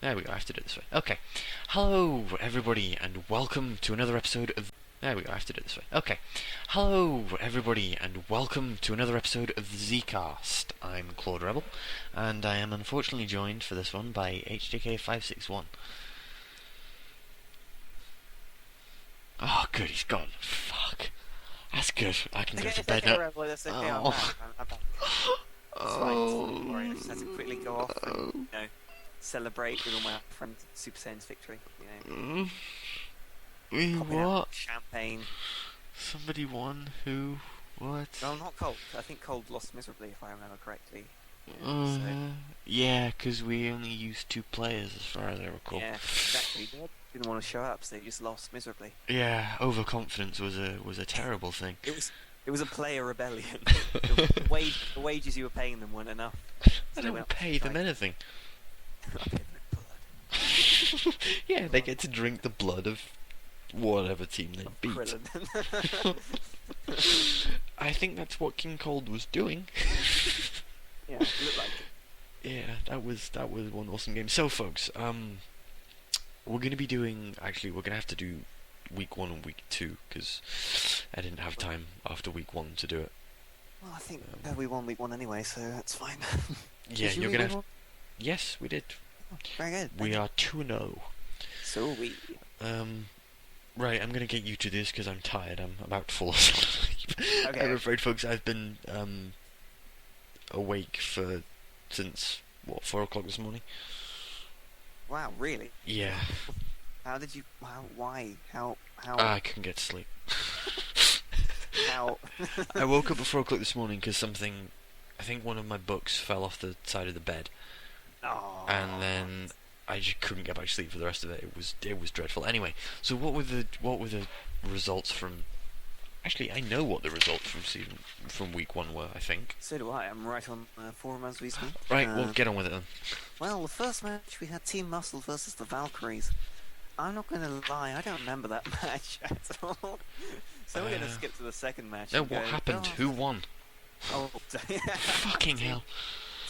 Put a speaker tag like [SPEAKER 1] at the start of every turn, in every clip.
[SPEAKER 1] There we go, I have to do it this way. Okay. Hello, everybody, and welcome to another episode of... There we go, I have to do it this way. Okay. Hello, everybody, and welcome to another episode of the Zcast. I'm Claude Rebel, and I am unfortunately joined for this one by HJK561. Oh, good, he's gone. Fuck. That's good. I can go to bed now.
[SPEAKER 2] That's okay.
[SPEAKER 1] Oh.
[SPEAKER 2] I'm back. It's fine. Don't worry. I just had to quickly go off and celebrate with all my friends Super Saiyan's victory. Popping out
[SPEAKER 1] What?
[SPEAKER 2] champagne.
[SPEAKER 1] Somebody won? Who? What?
[SPEAKER 2] No, not Colt. I think Colt lost miserably, if I remember correctly.
[SPEAKER 1] Yeah, because we only used 2 players as far as I recall.
[SPEAKER 2] Yeah, exactly. They didn't want to show up, so they just lost miserably.
[SPEAKER 1] Yeah, overconfidence was a terrible thing.
[SPEAKER 2] It was a player rebellion. The wages you were paying them weren't enough.
[SPEAKER 1] I don't pay them anything.
[SPEAKER 2] I paid them blood.
[SPEAKER 1] Yeah, they get to drink the blood of whatever team they beat.
[SPEAKER 2] Krillin.
[SPEAKER 1] I think that's what King Cold was doing.
[SPEAKER 2] Yeah, it looked like it.
[SPEAKER 1] Yeah, that was one awesome game. So, folks, we're gonna be doing. Actually, we're gonna have to do week 1 and week 2 because I didn't have time after week 1 to do it.
[SPEAKER 2] Well, I think we won week 1 anyway, so that's fine.
[SPEAKER 1] Yeah, you're gonna have. Yes, we did.
[SPEAKER 2] Oh, very good.
[SPEAKER 1] We are 2-0.
[SPEAKER 2] So we.
[SPEAKER 1] Right, I'm gonna get you to this because I'm tired. I'm about to fall asleep.
[SPEAKER 2] Okay.
[SPEAKER 1] I'm afraid, folks. I've been awake since 4 o'clock this morning.
[SPEAKER 2] Wow, really?
[SPEAKER 1] Yeah.
[SPEAKER 2] How did you? How? Why? How?
[SPEAKER 1] I couldn't get to sleep.
[SPEAKER 2] How?
[SPEAKER 1] I woke up at 4 o'clock this morning because something. I think one of my books fell off the side of the bed,
[SPEAKER 2] Oh.
[SPEAKER 1] and then I just couldn't get back to sleep for the rest of it. It was dreadful. Anyway, so what were the results from? Actually, I know what the results from week 1 were. I think.
[SPEAKER 2] So do I. I'm right on the forum as we speak.
[SPEAKER 1] Right, we'll get on with it then.
[SPEAKER 2] Well, the first match we had Team Muscle versus the Valkyries. I'm not going to lie, I don't remember that match at all. So we're going to skip to the second match.
[SPEAKER 1] No,
[SPEAKER 2] and
[SPEAKER 1] what
[SPEAKER 2] go,
[SPEAKER 1] happened?
[SPEAKER 2] "Oh,
[SPEAKER 1] Who won?
[SPEAKER 2] Oh,
[SPEAKER 1] Fucking hell!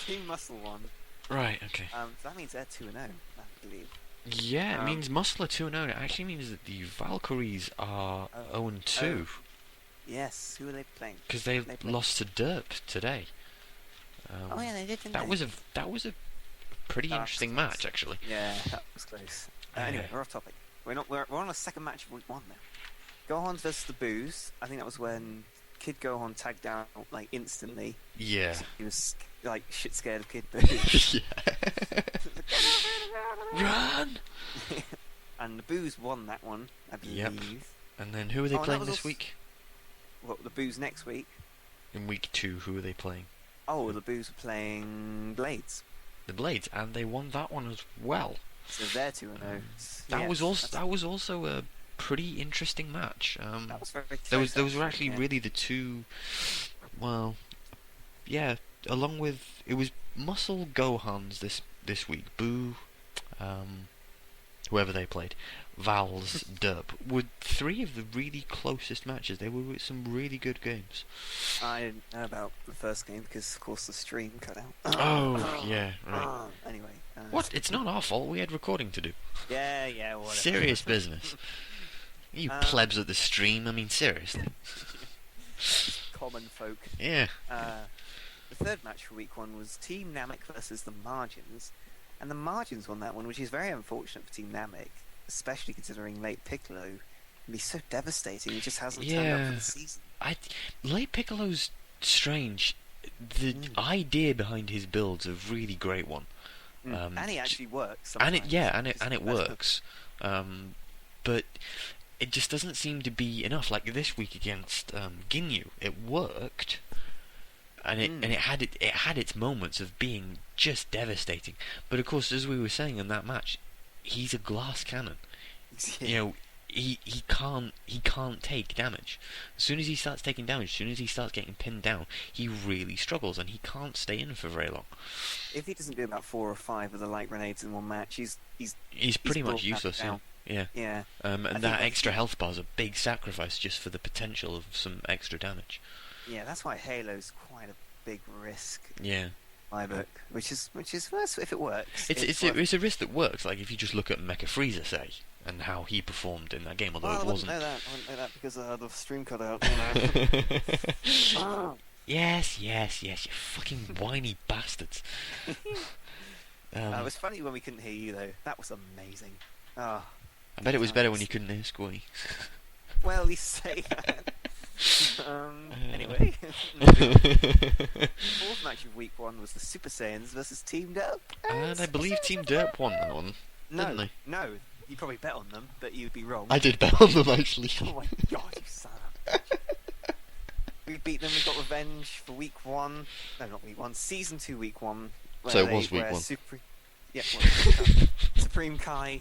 [SPEAKER 2] Team Muscle won.
[SPEAKER 1] Right. Okay.
[SPEAKER 2] So that means they're 2-0, I believe.
[SPEAKER 1] Yeah, it means Muscle are 2-0. It actually means that the Valkyries are 0-2
[SPEAKER 2] Yes, who are they playing?
[SPEAKER 1] because they
[SPEAKER 2] played-
[SPEAKER 1] lost to Derp today.
[SPEAKER 2] Oh yeah, they did. Didn't
[SPEAKER 1] That
[SPEAKER 2] they?
[SPEAKER 1] was a pretty
[SPEAKER 2] That was
[SPEAKER 1] interesting
[SPEAKER 2] close.
[SPEAKER 1] match, actually.
[SPEAKER 2] Yeah, that was close. Anyway, we're off topic. We're on a second match of week 1 now. Gohan versus the Boos. I think that was when Kid Gohan tagged out like instantly.
[SPEAKER 1] Yeah.
[SPEAKER 2] He was like shit scared of Kid Boos.
[SPEAKER 1] Yeah. Run!
[SPEAKER 2] And the Boos won that one, I believe.
[SPEAKER 1] Yep. And then who are they
[SPEAKER 2] Oh, and that
[SPEAKER 1] playing
[SPEAKER 2] was
[SPEAKER 1] this
[SPEAKER 2] also-
[SPEAKER 1] week?
[SPEAKER 2] What, the Boos next week?
[SPEAKER 1] In week 2, who are they playing?
[SPEAKER 2] Oh, the Boos are playing Blades.
[SPEAKER 1] The Blades, and they won that one as well.
[SPEAKER 2] So they're 2-0.
[SPEAKER 1] That was also a pretty interesting match.
[SPEAKER 2] That was very close.
[SPEAKER 1] Those were actually
[SPEAKER 2] yeah.
[SPEAKER 1] really the two. Well, yeah. Along with it was Muscle Gohans this week. Boo, whoever they played, Val's Derp were 3 of the really closest matches. They were some really good games.
[SPEAKER 2] I didn't know about the first game because, of course, the stream cut out.
[SPEAKER 1] Oh yeah, right.
[SPEAKER 2] Anyway.
[SPEAKER 1] What? It's not our fault. We had recording to do.
[SPEAKER 2] Yeah, whatever.
[SPEAKER 1] Serious business. You plebs at the stream. I mean, seriously.
[SPEAKER 2] Common folk.
[SPEAKER 1] Yeah.
[SPEAKER 2] The third match for week 1 was Team Namek versus the Margins. And the Margins won that one, which is very unfortunate for Team Namek, especially considering late Piccolo can be so devastating. He just hasn't turned up for the season.
[SPEAKER 1] Late Piccolo's strange. The idea behind his build's a really great one.
[SPEAKER 2] And he actually works.
[SPEAKER 1] And it
[SPEAKER 2] sometimes.
[SPEAKER 1] works. But it just doesn't seem to be enough. Like this week against Ginyu, it worked. And it had its moments of being just devastating. But of course, as we were saying in that match, he's a glass cannon. You know, he can't take damage. As soon as he starts taking damage, as soon as he starts getting pinned down, he really struggles and he can't stay in for very long.
[SPEAKER 2] If he doesn't do about 4 or 5 of the light grenades in one match, he's
[SPEAKER 1] pretty much
[SPEAKER 2] brought that
[SPEAKER 1] useless.
[SPEAKER 2] down.
[SPEAKER 1] Yeah.
[SPEAKER 2] Yeah.
[SPEAKER 1] And
[SPEAKER 2] think
[SPEAKER 1] that
[SPEAKER 2] that's-
[SPEAKER 1] extra health bar's a big sacrifice just for the potential of some extra damage.
[SPEAKER 2] Yeah, that's why Halo's quite a big risk.
[SPEAKER 1] Yeah.
[SPEAKER 2] my book, which is well, if it works.
[SPEAKER 1] It's a risk that works. Like if you just look at Mecha Frieza, say, and how he performed in that game, although
[SPEAKER 2] Well,
[SPEAKER 1] it
[SPEAKER 2] I wouldn't
[SPEAKER 1] wasn't.
[SPEAKER 2] know that. I wouldn't know that because the stream cut out. You know.
[SPEAKER 1] Yes, you fucking whiny bastards.
[SPEAKER 2] It was funny when we couldn't hear you though. That was amazing. Oh,
[SPEAKER 1] I bet it was better when you couldn't hear Squee.
[SPEAKER 2] well, at least say that. Anyway, fourth match of week 1 was the Super Saiyans versus Team Derp.
[SPEAKER 1] And I believe Team Derp won that one, didn't
[SPEAKER 2] No,
[SPEAKER 1] they?
[SPEAKER 2] no, you probably bet on them, but you'd be wrong.
[SPEAKER 1] I did bet on them actually.
[SPEAKER 2] Oh my god, you son of a bitch. We beat them. We got revenge for week 1. No, not week 1. Season 2, week 1.
[SPEAKER 1] So it was week 1.
[SPEAKER 2] Yeah, well, Supreme Kai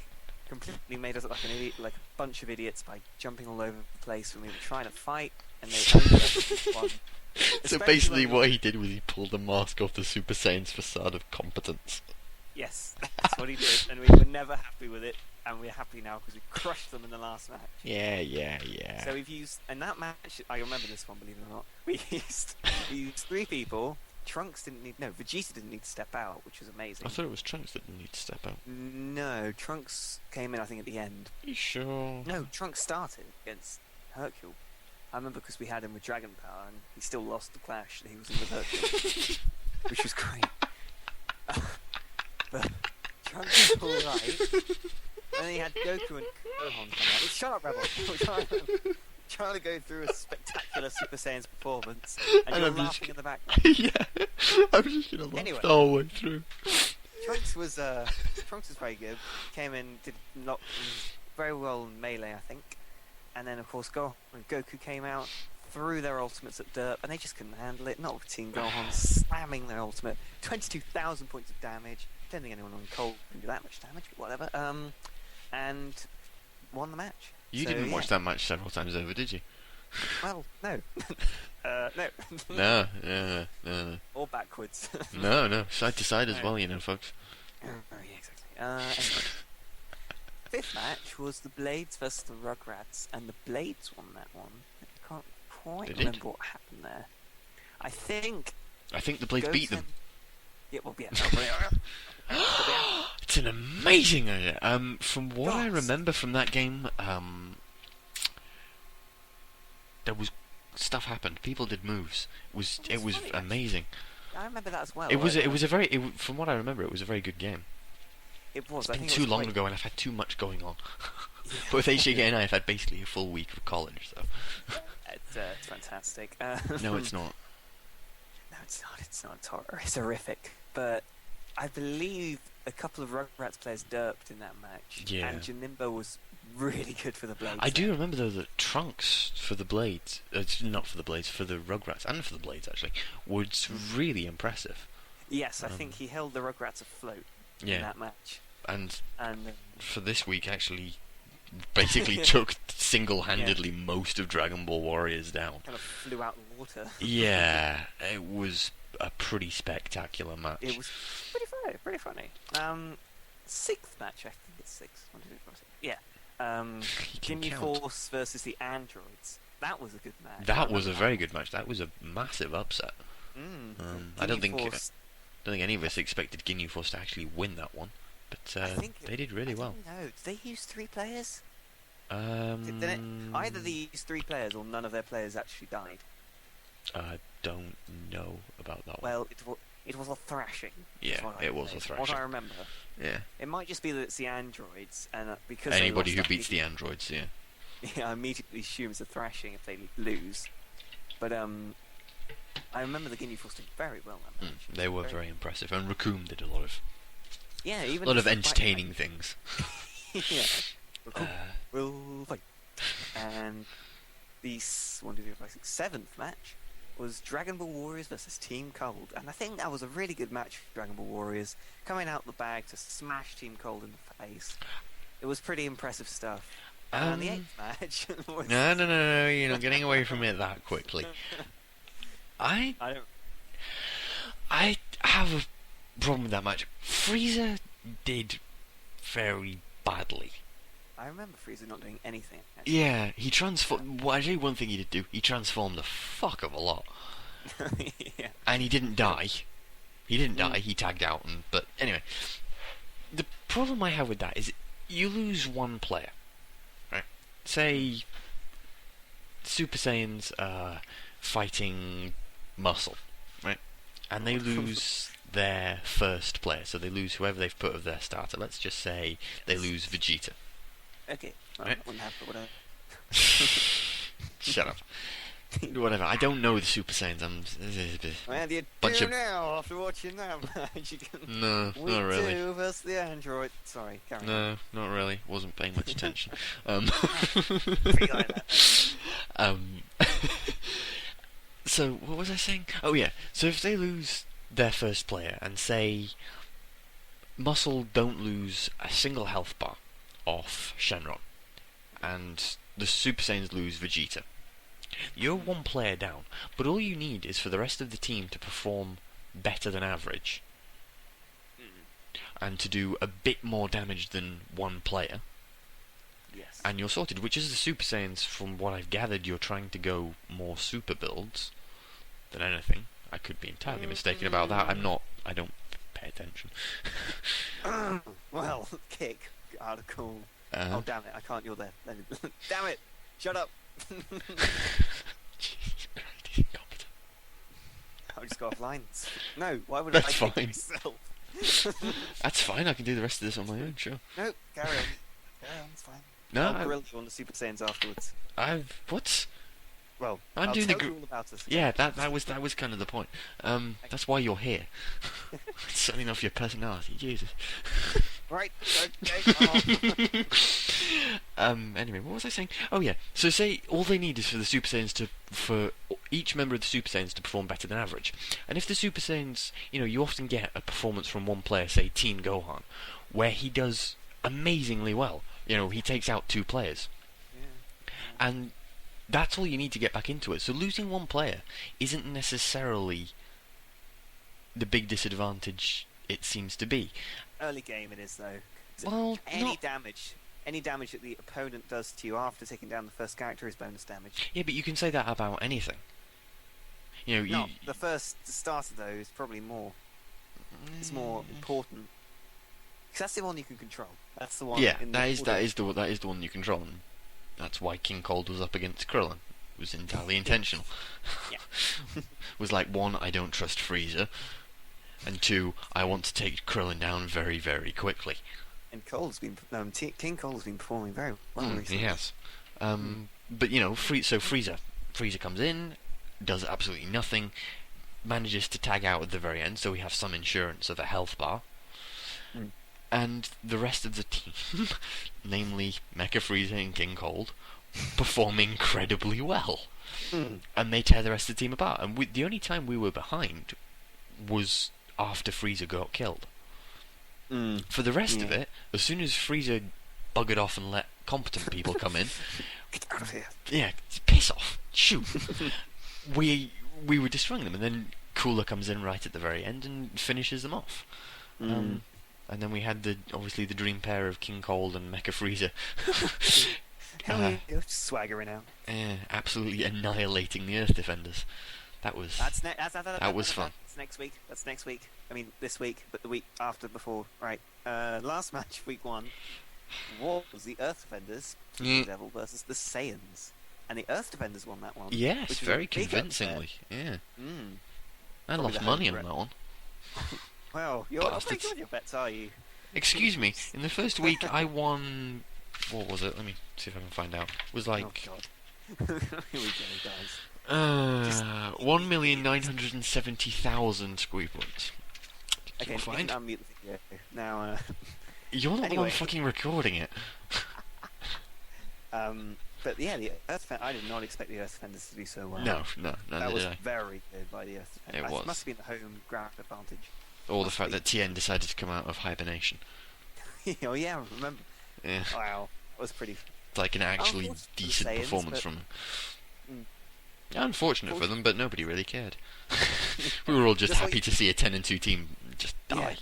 [SPEAKER 2] completely made us look like an idiot, like a bunch of idiots by jumping all over the place when we were trying to fight, and they ended up with one.
[SPEAKER 1] So
[SPEAKER 2] Especially
[SPEAKER 1] basically
[SPEAKER 2] when-
[SPEAKER 1] what he did was he pulled the mask off the Super Saiyan's facade of competence.
[SPEAKER 2] Yes, that's what he did, and we were never happy with it, and we're happy now because we crushed them in the last match.
[SPEAKER 1] Yeah.
[SPEAKER 2] So we've used, in that match, I remember this one, believe it or not, we used 3 people. Trunks didn't need, no, Vegeta didn't need to step out, which was amazing.
[SPEAKER 1] I thought it was Trunks that didn't need to step out.
[SPEAKER 2] No, Trunks came in, I think, at the end.
[SPEAKER 1] You sure?
[SPEAKER 2] No, Trunks started against Hercule. I remember because we had him with Dragon Power, and he still lost the clash that he was in with Hercule, which was great. But Trunks was alright. And then he had Goku and Gohan come out. Shut up, Rebel! We're trying to go through a spectacular Super Saiyan's performance, and
[SPEAKER 1] And
[SPEAKER 2] you're
[SPEAKER 1] I'm just-
[SPEAKER 2] laughing in the background.
[SPEAKER 1] Yeah, I was just gonna laugh
[SPEAKER 2] Anyway.
[SPEAKER 1] the whole way through.
[SPEAKER 2] Trunks was very good. Came in, did not very well in melee, I think. And then of course Goku came out, threw their ultimates at Derp, and they just couldn't handle it. Not with Team Gohan slamming their ultimate, 22,000 points of damage. Don't think anyone on Cold can do that much damage, but whatever. And won the match.
[SPEAKER 1] You
[SPEAKER 2] So,
[SPEAKER 1] didn't
[SPEAKER 2] yeah.
[SPEAKER 1] watch that match several times over, did you?
[SPEAKER 2] Well, no, no,
[SPEAKER 1] No.
[SPEAKER 2] or backwards.
[SPEAKER 1] No, side to side as
[SPEAKER 2] No.
[SPEAKER 1] well, you know, folks.
[SPEAKER 2] Oh, yeah, exactly. Anyway. Fifth match was the Blades versus the Rugrats, and the Blades won that one. I can't quite
[SPEAKER 1] They did?
[SPEAKER 2] remember what happened there. I think
[SPEAKER 1] I think the Blades beat them.
[SPEAKER 2] Yeah, well, yeah. No, but yeah.
[SPEAKER 1] It's an amazing idea. From what I
[SPEAKER 2] Gods.
[SPEAKER 1] remember from that game, there was stuff happened. People did moves. It was
[SPEAKER 2] funny,
[SPEAKER 1] amazing.
[SPEAKER 2] I remember that as well.
[SPEAKER 1] From what I remember, it was a very good game.
[SPEAKER 2] It was.
[SPEAKER 1] It's
[SPEAKER 2] I
[SPEAKER 1] been
[SPEAKER 2] think
[SPEAKER 1] too
[SPEAKER 2] it was
[SPEAKER 1] long
[SPEAKER 2] great.
[SPEAKER 1] ago, and I've had too much going on.
[SPEAKER 2] Yeah.
[SPEAKER 1] But with HJK and I've had basically a full week of college, so
[SPEAKER 2] It's fantastic.
[SPEAKER 1] no, it's not.
[SPEAKER 2] No, it's not. It's not. It's horrific. But I believe a couple of Rugrats players derped in that match.
[SPEAKER 1] Yeah.
[SPEAKER 2] And Janimbo was really good for the Blades.
[SPEAKER 1] I do
[SPEAKER 2] there.
[SPEAKER 1] remember though that Trunks for the Blades, not for the Blades, for the Rugrats and for the Blades actually, was really impressive.
[SPEAKER 2] Yes, I
[SPEAKER 1] Um,
[SPEAKER 2] think he held the Rugrats afloat in
[SPEAKER 1] Yeah,
[SPEAKER 2] that match.
[SPEAKER 1] and
[SPEAKER 2] And
[SPEAKER 1] for this week actually basically took single-handedly most of Dragon Ball Warriors down.
[SPEAKER 2] kind of flew out the water.
[SPEAKER 1] Yeah, it was a pretty spectacular match.
[SPEAKER 2] It was pretty funny. Sixth match, I think it's six. 1, 2, 3, 4, 6. Yeah.
[SPEAKER 1] You can
[SPEAKER 2] Ginyu
[SPEAKER 1] count.
[SPEAKER 2] Force versus the Androids. That was a good match. I
[SPEAKER 1] That was a
[SPEAKER 2] remember
[SPEAKER 1] very good match. That was a massive upset. I don't
[SPEAKER 2] Ginyu
[SPEAKER 1] think
[SPEAKER 2] Force,
[SPEAKER 1] any of us expected Ginyu Force to actually win that one, but
[SPEAKER 2] I think
[SPEAKER 1] they did really well.
[SPEAKER 2] No, did they use 3 players?
[SPEAKER 1] Um,
[SPEAKER 2] Either they used 3 players or none of their players actually died.
[SPEAKER 1] I don't know about that one.
[SPEAKER 2] Well, it was a thrashing. is
[SPEAKER 1] Yeah,
[SPEAKER 2] what I
[SPEAKER 1] it was
[SPEAKER 2] say.
[SPEAKER 1] a
[SPEAKER 2] What
[SPEAKER 1] thrashing.
[SPEAKER 2] I remember.
[SPEAKER 1] Yeah,
[SPEAKER 2] It might just be that it's the androids, and because they
[SPEAKER 1] anybody who
[SPEAKER 2] lost,
[SPEAKER 1] beats the androids, yeah.
[SPEAKER 2] I immediately assume it's a thrashing if they lose. But I remember the Ginyu Force did very well that match.
[SPEAKER 1] They were very impressive, and Raccoon did a lot of
[SPEAKER 2] Yeah, even
[SPEAKER 1] lot of
[SPEAKER 2] the fight-
[SPEAKER 1] entertaining things.
[SPEAKER 2] yeah. Raccoon
[SPEAKER 1] Uh,
[SPEAKER 2] will fight. And the 1, 2, 3, 4, 5, 6, 7th match was Dragon Ball Warriors versus Team Cold, and I think that was a really good match for Dragon Ball Warriors, coming out the bag to smash Team Cold in the face. It was pretty impressive stuff. And the 8th match was...
[SPEAKER 1] No, you're not getting away from it that quickly. I
[SPEAKER 2] I don't...
[SPEAKER 1] have a problem with that match. Frieza did very badly.
[SPEAKER 2] I remember Frieza not doing anything. Actually.
[SPEAKER 1] Yeah, he transformed. Well, actually, one thing he did do, he transformed the fuck of a lot,
[SPEAKER 2] Yeah.
[SPEAKER 1] and he didn't die. He didn't die. He tagged out. But anyway, the problem I have with that is you lose one player, right? Say Super Saiyans are fighting Muscle, right? And they lose their first player, so they lose whoever they've put of their starter. Let's just say they lose Vegeta.
[SPEAKER 2] Okay. Well,
[SPEAKER 1] Right.
[SPEAKER 2] that wouldn't happen, would it?
[SPEAKER 1] Shut up. Whatever. I don't know the Super Saiyans.
[SPEAKER 2] Well, you
[SPEAKER 1] Bunch
[SPEAKER 2] do
[SPEAKER 1] of-
[SPEAKER 2] now after watching that match. You can...
[SPEAKER 1] No,
[SPEAKER 2] We
[SPEAKER 1] not really.
[SPEAKER 2] do versus the android. Sorry, carry on.
[SPEAKER 1] No, not really. Wasn't paying much attention.
[SPEAKER 2] Pretty like that.
[SPEAKER 1] Um, so what was I saying? Oh yeah. So if they lose their first player and say Muscle don't lose a single health bar off Shenron, and the Super Saiyans lose Vegeta, you're one player down. But all you need is for the rest of the team to perform better than average, and to do a bit more damage than one player,
[SPEAKER 2] Yes.
[SPEAKER 1] and you're sorted. Which is the Super Saiyans, from what I've gathered, you're trying to go more super builds than anything. I could be entirely mistaken about that. I don't pay attention.
[SPEAKER 2] Well, kick article.
[SPEAKER 1] Uh,
[SPEAKER 2] Oh damn it! I can't. You're there. Damn it! Shut up.
[SPEAKER 1] Jesus Christ, he's incompetent.
[SPEAKER 2] I'll just go offline. No, why would
[SPEAKER 1] That's
[SPEAKER 2] I kick
[SPEAKER 1] fine.
[SPEAKER 2] myself?
[SPEAKER 1] That's fine. I can do the rest of this on my own. Sure.
[SPEAKER 2] No, carry on. Carry on. It's fine.
[SPEAKER 1] No,
[SPEAKER 2] I'll grill you on the Super Saiyans afterwards.
[SPEAKER 1] I've what?
[SPEAKER 2] Well,
[SPEAKER 1] I'm
[SPEAKER 2] I'll
[SPEAKER 1] doing the
[SPEAKER 2] tell
[SPEAKER 1] gr-
[SPEAKER 2] you all about us.
[SPEAKER 1] Yeah, that was kind of the point. That's why you're here. It's certainly not for your personality. Jesus.
[SPEAKER 2] Right. Okay.
[SPEAKER 1] Anyway, what was I saying? Oh yeah. So say all they need is for the Super Saiyans for each member of the Super Saiyans to perform better than average. And if the Super Saiyans, you often get a performance from one player, say Teen Gohan, where he does amazingly well. He takes out two players.
[SPEAKER 2] Yeah.
[SPEAKER 1] And that's all you need to get back into it. So losing one player isn't necessarily the big disadvantage it seems to be.
[SPEAKER 2] Early game it is though. 'Cause
[SPEAKER 1] Well,
[SPEAKER 2] any
[SPEAKER 1] not...
[SPEAKER 2] damage that the opponent does to you after taking down the first character is bonus damage.
[SPEAKER 1] Yeah, but you can say that about anything.
[SPEAKER 2] No, the starter though is probably more. It's more important. Because that's the one you can control. That's the one.
[SPEAKER 1] Yeah,
[SPEAKER 2] in
[SPEAKER 1] that is
[SPEAKER 2] order.
[SPEAKER 1] the one you control. And that's why King Cold was up against Krillin. It was entirely intentional.
[SPEAKER 2] Yeah.
[SPEAKER 1] Was like, one, I don't trust Frieza, and two, I want to take Krillin down very, very quickly.
[SPEAKER 2] And King Cole's been performing very well
[SPEAKER 1] He
[SPEAKER 2] recently.
[SPEAKER 1] has. But Frieza comes in, does absolutely nothing, manages to tag out at the very end, so we have some insurance of a health bar.
[SPEAKER 2] Mm.
[SPEAKER 1] And the rest of the team, namely Mecha Frieza and King Cold, perform incredibly well.
[SPEAKER 2] Mm.
[SPEAKER 1] And they tear the rest of the team apart. And the only time we were behind was after Frieza got killed.
[SPEAKER 2] Mm.
[SPEAKER 1] For the rest of it, as soon as Frieza buggered off and let competent people come in,
[SPEAKER 2] Get out of here.
[SPEAKER 1] yeah, piss off, shoot. we were destroying them, and then Cooler comes in right at the very end and finishes them off. And then we had obviously the dream pair of King Cold and Mecha Frieza.
[SPEAKER 2] You're swaggering out.
[SPEAKER 1] Absolutely annihilating the Earth Defenders. That was
[SPEAKER 2] That
[SPEAKER 1] was fun.
[SPEAKER 2] That's next week. I mean, this week, but the week after before. Right. Last match, week 1, was the Earth Defenders,
[SPEAKER 1] Mm.
[SPEAKER 2] Devil versus the Saiyans, and the Earth Defenders won that one.
[SPEAKER 1] Yes,
[SPEAKER 2] which was a
[SPEAKER 1] very
[SPEAKER 2] big
[SPEAKER 1] convincingly.
[SPEAKER 2] upset.
[SPEAKER 1] Yeah, I
[SPEAKER 2] Probably
[SPEAKER 1] lost
[SPEAKER 2] the
[SPEAKER 1] money
[SPEAKER 2] home
[SPEAKER 1] on that one.
[SPEAKER 2] Well, you're not very
[SPEAKER 1] Bastards.
[SPEAKER 2] good with your bets, are you?
[SPEAKER 1] Excuse me. In the first week, I won. What was it? Let me see if I can find out. It was like
[SPEAKER 2] Oh God. Here we go, guys.
[SPEAKER 1] 1,970,000 squee points.
[SPEAKER 2] Okay,
[SPEAKER 1] You'll
[SPEAKER 2] you
[SPEAKER 1] find.
[SPEAKER 2] can unmute the video now.
[SPEAKER 1] You're not the
[SPEAKER 2] Anyway.
[SPEAKER 1] one fucking recording it.
[SPEAKER 2] But yeah, the Earth. I did not expect the Earth Defenders to do so well.
[SPEAKER 1] No,
[SPEAKER 2] That
[SPEAKER 1] neither
[SPEAKER 2] was
[SPEAKER 1] did I.
[SPEAKER 2] very good by the Earth Defenders.
[SPEAKER 1] It was.
[SPEAKER 2] Must have been the home ground advantage.
[SPEAKER 1] Or the
[SPEAKER 2] must
[SPEAKER 1] fact
[SPEAKER 2] be.
[SPEAKER 1] that TN decided to come out of hibernation.
[SPEAKER 2] Oh yeah, remember?
[SPEAKER 1] Yeah,
[SPEAKER 2] Wow, that was pretty.
[SPEAKER 1] it's like an actually
[SPEAKER 2] Unfortunate for the
[SPEAKER 1] decent
[SPEAKER 2] Saiyans,
[SPEAKER 1] performance
[SPEAKER 2] but-
[SPEAKER 1] from them.
[SPEAKER 2] Mm.
[SPEAKER 1] Yeah, unfortunate for them, but nobody really cared. We were all just
[SPEAKER 2] Just what
[SPEAKER 1] happy
[SPEAKER 2] you-
[SPEAKER 1] to see a 10-2 team just die.
[SPEAKER 2] Yeah.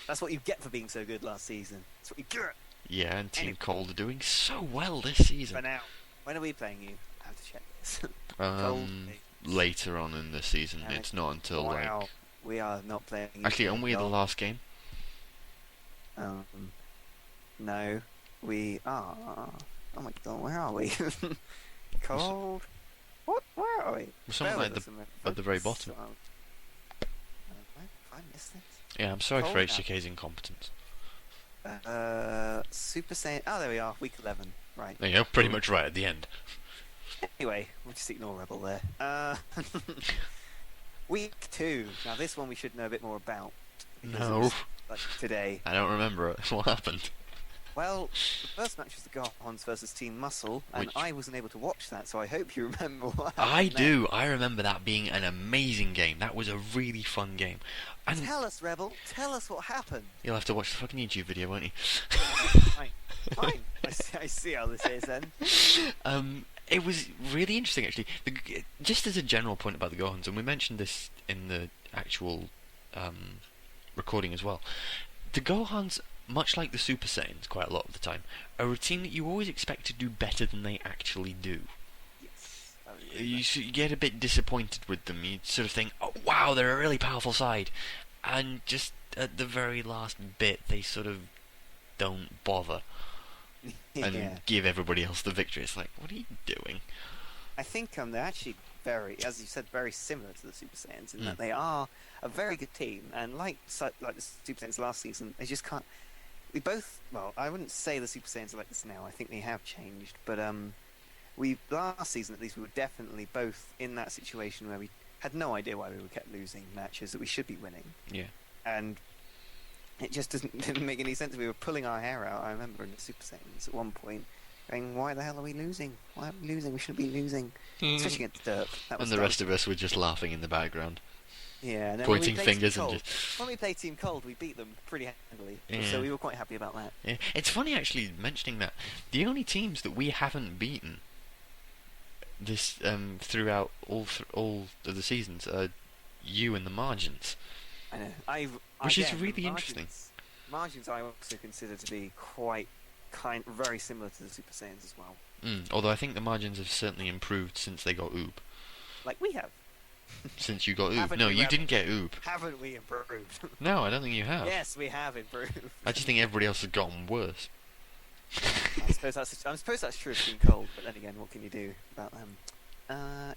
[SPEAKER 2] That's what you get for being so good last season. That's what you get.
[SPEAKER 1] Yeah, and Team
[SPEAKER 2] Anyway.
[SPEAKER 1] Cold are doing so well this
[SPEAKER 2] For
[SPEAKER 1] season.
[SPEAKER 2] now, when are we playing you? I have to check this. Cold.
[SPEAKER 1] Later on in the season,
[SPEAKER 2] Damn it.
[SPEAKER 1] it's not until
[SPEAKER 2] Wow. we are not playing.
[SPEAKER 1] Actually, aren't we the last game?
[SPEAKER 2] No, we are. Oh my god, where are we? Cold. What? Where are we?
[SPEAKER 1] Something like at the very bottom.
[SPEAKER 2] I missed it.
[SPEAKER 1] Yeah, I'm sorry
[SPEAKER 2] Cold
[SPEAKER 1] for
[SPEAKER 2] now.
[SPEAKER 1] HJK's incompetence.
[SPEAKER 2] Super Saiyan. Oh, there we are. Week 11. Right.
[SPEAKER 1] There you go, pretty much right at the end.
[SPEAKER 2] Anyway, we'll just ignore Rebel there. Week 2. Now, this one we should know a bit more about. because it
[SPEAKER 1] No,
[SPEAKER 2] was, like, today.
[SPEAKER 1] I don't remember it. What happened?
[SPEAKER 2] Well, the first match was the Gohans versus Team Muscle, and
[SPEAKER 1] Which-
[SPEAKER 2] I wasn't able to watch that, so I hope you remember what happened
[SPEAKER 1] I
[SPEAKER 2] there.
[SPEAKER 1] do. I remember that being an amazing game. That was a really fun game. And
[SPEAKER 2] Tell us, Rebel. Tell us what happened.
[SPEAKER 1] you'll have to watch the fucking YouTube video, won't you?
[SPEAKER 2] Fine. Fine. I see how this is then.
[SPEAKER 1] It was really interesting, actually. Just as a general point about the Gohans, and we mentioned this in the actual recording as well. The Gohans, much like the Super Saiyans, quite a lot of the time, are a team that you always expect to do better than they actually do.
[SPEAKER 2] Yes. I would agree with
[SPEAKER 1] You get a bit disappointed with them. You sort of think, oh wow, they're a really powerful side, and just at the very last bit, they sort of don't bother
[SPEAKER 2] that.
[SPEAKER 1] and
[SPEAKER 2] Yeah.
[SPEAKER 1] give everybody else the victory. It's like, what are you doing?
[SPEAKER 2] I think they're actually very, as you said, very similar to the Super Saiyans in that
[SPEAKER 1] Mm.
[SPEAKER 2] they are a very good team, and like the Super Saiyans last season, they just can't. We both, well, I wouldn't say the Super Saiyans are like this now. I think they have changed, but we last season at least we were definitely both in that situation where we had no idea why we kept losing matches that we should be winning,
[SPEAKER 1] Yeah.
[SPEAKER 2] and it just didn't make any sense. We were pulling our hair out. I remember in the Super Saiyans at one point. Going, why the hell are we losing? Why are we losing? We shouldn't be losing. Especially against Derp. That was
[SPEAKER 1] And the rest of us were just laughing in the background,
[SPEAKER 2] yeah, and then
[SPEAKER 1] pointing
[SPEAKER 2] when we played
[SPEAKER 1] fingers
[SPEAKER 2] Team
[SPEAKER 1] and
[SPEAKER 2] Cold,
[SPEAKER 1] just.
[SPEAKER 2] when we played Team Cold, we beat them pretty handily.
[SPEAKER 1] Yeah.
[SPEAKER 2] So we were quite happy about that.
[SPEAKER 1] Yeah. It's funny actually mentioning that. The only teams that we haven't beaten this throughout all of the seasons are you and the Margins.
[SPEAKER 2] I know.
[SPEAKER 1] Which is
[SPEAKER 2] again,
[SPEAKER 1] really
[SPEAKER 2] the
[SPEAKER 1] interesting.
[SPEAKER 2] Margins I also consider to be very similar to the Super Saiyans as well.
[SPEAKER 1] Although I think the Margins have certainly improved since they got Oob.
[SPEAKER 2] Like we have.
[SPEAKER 1] Since you got Oob.
[SPEAKER 2] Haven't
[SPEAKER 1] No,
[SPEAKER 2] we,
[SPEAKER 1] you
[SPEAKER 2] Rebel?
[SPEAKER 1] didn't get Oob.
[SPEAKER 2] Haven't we improved?
[SPEAKER 1] No, I don't think you have.
[SPEAKER 2] Yes, we have improved.
[SPEAKER 1] I just think everybody else has gotten worse.
[SPEAKER 2] I suppose that's true of Team Cold, but then again, what can you do about them?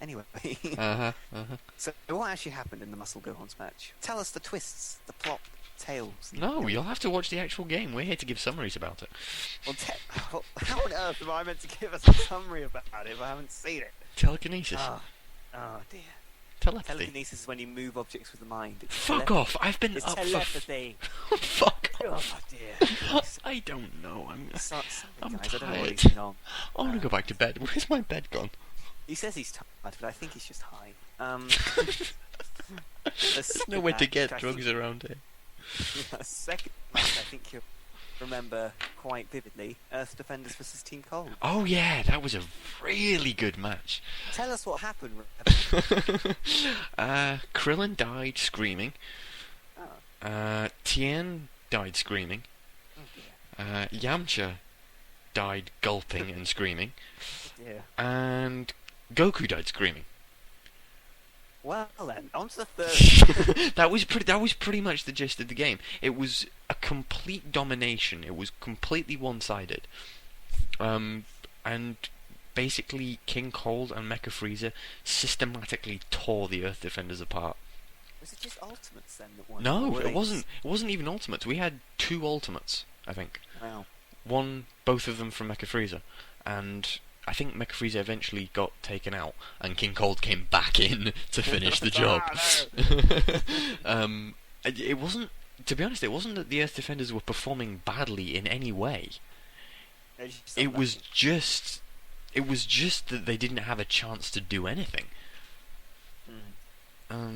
[SPEAKER 2] Anyway. So what actually happened in the Muscle Gohans match? Tell us the twists, the plot, tales.
[SPEAKER 1] No, you'll have to watch the actual game. We're here to give summaries about it.
[SPEAKER 2] Well, how on earth am I meant to give us a summary about it if I haven't seen it?
[SPEAKER 1] Telekinesis.
[SPEAKER 2] Oh dear.
[SPEAKER 1] Telepathy.
[SPEAKER 2] Telekinesis is when you move objects with the mind. It's
[SPEAKER 1] Fuck off! I've been
[SPEAKER 2] It's
[SPEAKER 1] up for.
[SPEAKER 2] telepathy.
[SPEAKER 1] Fuck
[SPEAKER 2] Oh
[SPEAKER 1] off!
[SPEAKER 2] dear.
[SPEAKER 1] I don't know.
[SPEAKER 2] Sorry,
[SPEAKER 1] I'm
[SPEAKER 2] guys, I don't know what
[SPEAKER 1] tired.
[SPEAKER 2] he's been on.
[SPEAKER 1] I want to go back to bed. Where's my bed gone?
[SPEAKER 2] He says he's tired, but I think he's just high.
[SPEAKER 1] There's nowhere to get drugs around here.
[SPEAKER 2] The second match I think you'll remember quite vividly, Earth Defenders versus Team Cold.
[SPEAKER 1] Oh yeah, that was a really good match.
[SPEAKER 2] Tell us what happened. Rebel.
[SPEAKER 1] Krillin died screaming.
[SPEAKER 2] Oh,
[SPEAKER 1] Tien died screaming.
[SPEAKER 2] oh dear.
[SPEAKER 1] Yamcha died gulping and screaming.
[SPEAKER 2] Oh dear.
[SPEAKER 1] And Goku died screaming.
[SPEAKER 2] Well then, on to the third.
[SPEAKER 1] That was pretty much the gist of the game. It was a complete domination. It was completely one-sided. And basically King Cold and Mecha Frieza systematically tore the Earth Defenders apart.
[SPEAKER 2] Was it just Ultimates then that won?
[SPEAKER 1] No,
[SPEAKER 2] Or were
[SPEAKER 1] it
[SPEAKER 2] they
[SPEAKER 1] wasn't. It wasn't even Ultimates. We had 2 Ultimates, I think.
[SPEAKER 2] Wow.
[SPEAKER 1] Both of them from Mecha Frieza, and I think Mecha Frieza eventually got taken out, and King Cold came back in to finish the job. It wasn't, to be honest, it wasn't that the Earth Defenders were performing badly in any way.
[SPEAKER 2] They're just
[SPEAKER 1] It was
[SPEAKER 2] unlucky.
[SPEAKER 1] just that they didn't have a chance to do anything.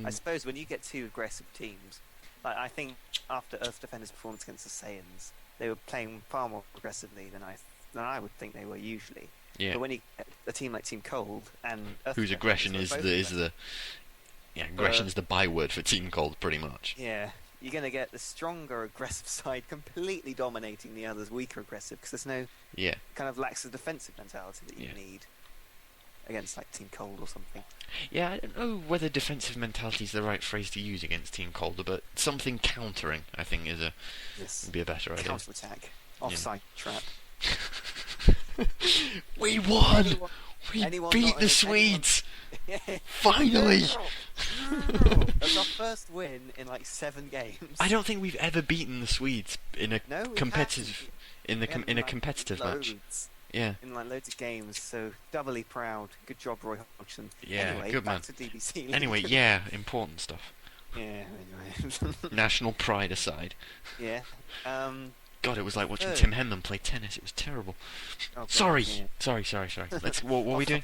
[SPEAKER 2] I suppose when you get 2 aggressive teams, like I think after Earth Defenders' performance against the Saiyans, they were playing far more aggressively than I would think they were usually.
[SPEAKER 1] Yeah.
[SPEAKER 2] But when you get a team like Team Cold and Earth
[SPEAKER 1] Whose
[SPEAKER 2] Defenders
[SPEAKER 1] aggression
[SPEAKER 2] who are
[SPEAKER 1] is
[SPEAKER 2] both
[SPEAKER 1] the
[SPEAKER 2] aggressive,
[SPEAKER 1] aggression is the byword for Team Cold, pretty much.
[SPEAKER 2] yeah, you're going to get the stronger aggressive side completely dominating the others weaker aggressive because there's no
[SPEAKER 1] Yeah.
[SPEAKER 2] kind of lacks the defensive mentality that you
[SPEAKER 1] Yeah.
[SPEAKER 2] need. against like Team Cold or something.
[SPEAKER 1] Yeah, I don't know whether defensive mentality is the right phrase to use against Team Calder, but something countering, I think, would be a better idea.
[SPEAKER 2] Counter attack, offside trap.
[SPEAKER 1] We won! We
[SPEAKER 2] Anyone
[SPEAKER 1] beat
[SPEAKER 2] not-
[SPEAKER 1] the Swedes!
[SPEAKER 2] anyone-
[SPEAKER 1] Finally!
[SPEAKER 2] That's our first win in like 7 games.
[SPEAKER 1] I don't think we've ever beaten the Swedes in a
[SPEAKER 2] No, we
[SPEAKER 1] competitive
[SPEAKER 2] haven't. We haven't,
[SPEAKER 1] in a
[SPEAKER 2] like,
[SPEAKER 1] competitive match.
[SPEAKER 2] loads.
[SPEAKER 1] Yeah.
[SPEAKER 2] In like loads of games, so doubly proud. Good job, Roy Hodgson.
[SPEAKER 1] Yeah,
[SPEAKER 2] anyway,
[SPEAKER 1] good
[SPEAKER 2] back
[SPEAKER 1] man.
[SPEAKER 2] to DBC.
[SPEAKER 1] Anyway, yeah, important stuff.
[SPEAKER 2] Yeah. Anyway.
[SPEAKER 1] National pride aside.
[SPEAKER 2] Yeah.
[SPEAKER 1] God, it was like watching
[SPEAKER 2] Third.
[SPEAKER 1] Tim Henman play tennis. It was terrible.
[SPEAKER 2] Oh, God,
[SPEAKER 1] Sorry.
[SPEAKER 2] yeah.
[SPEAKER 1] Sorry. Let's. What were we doing?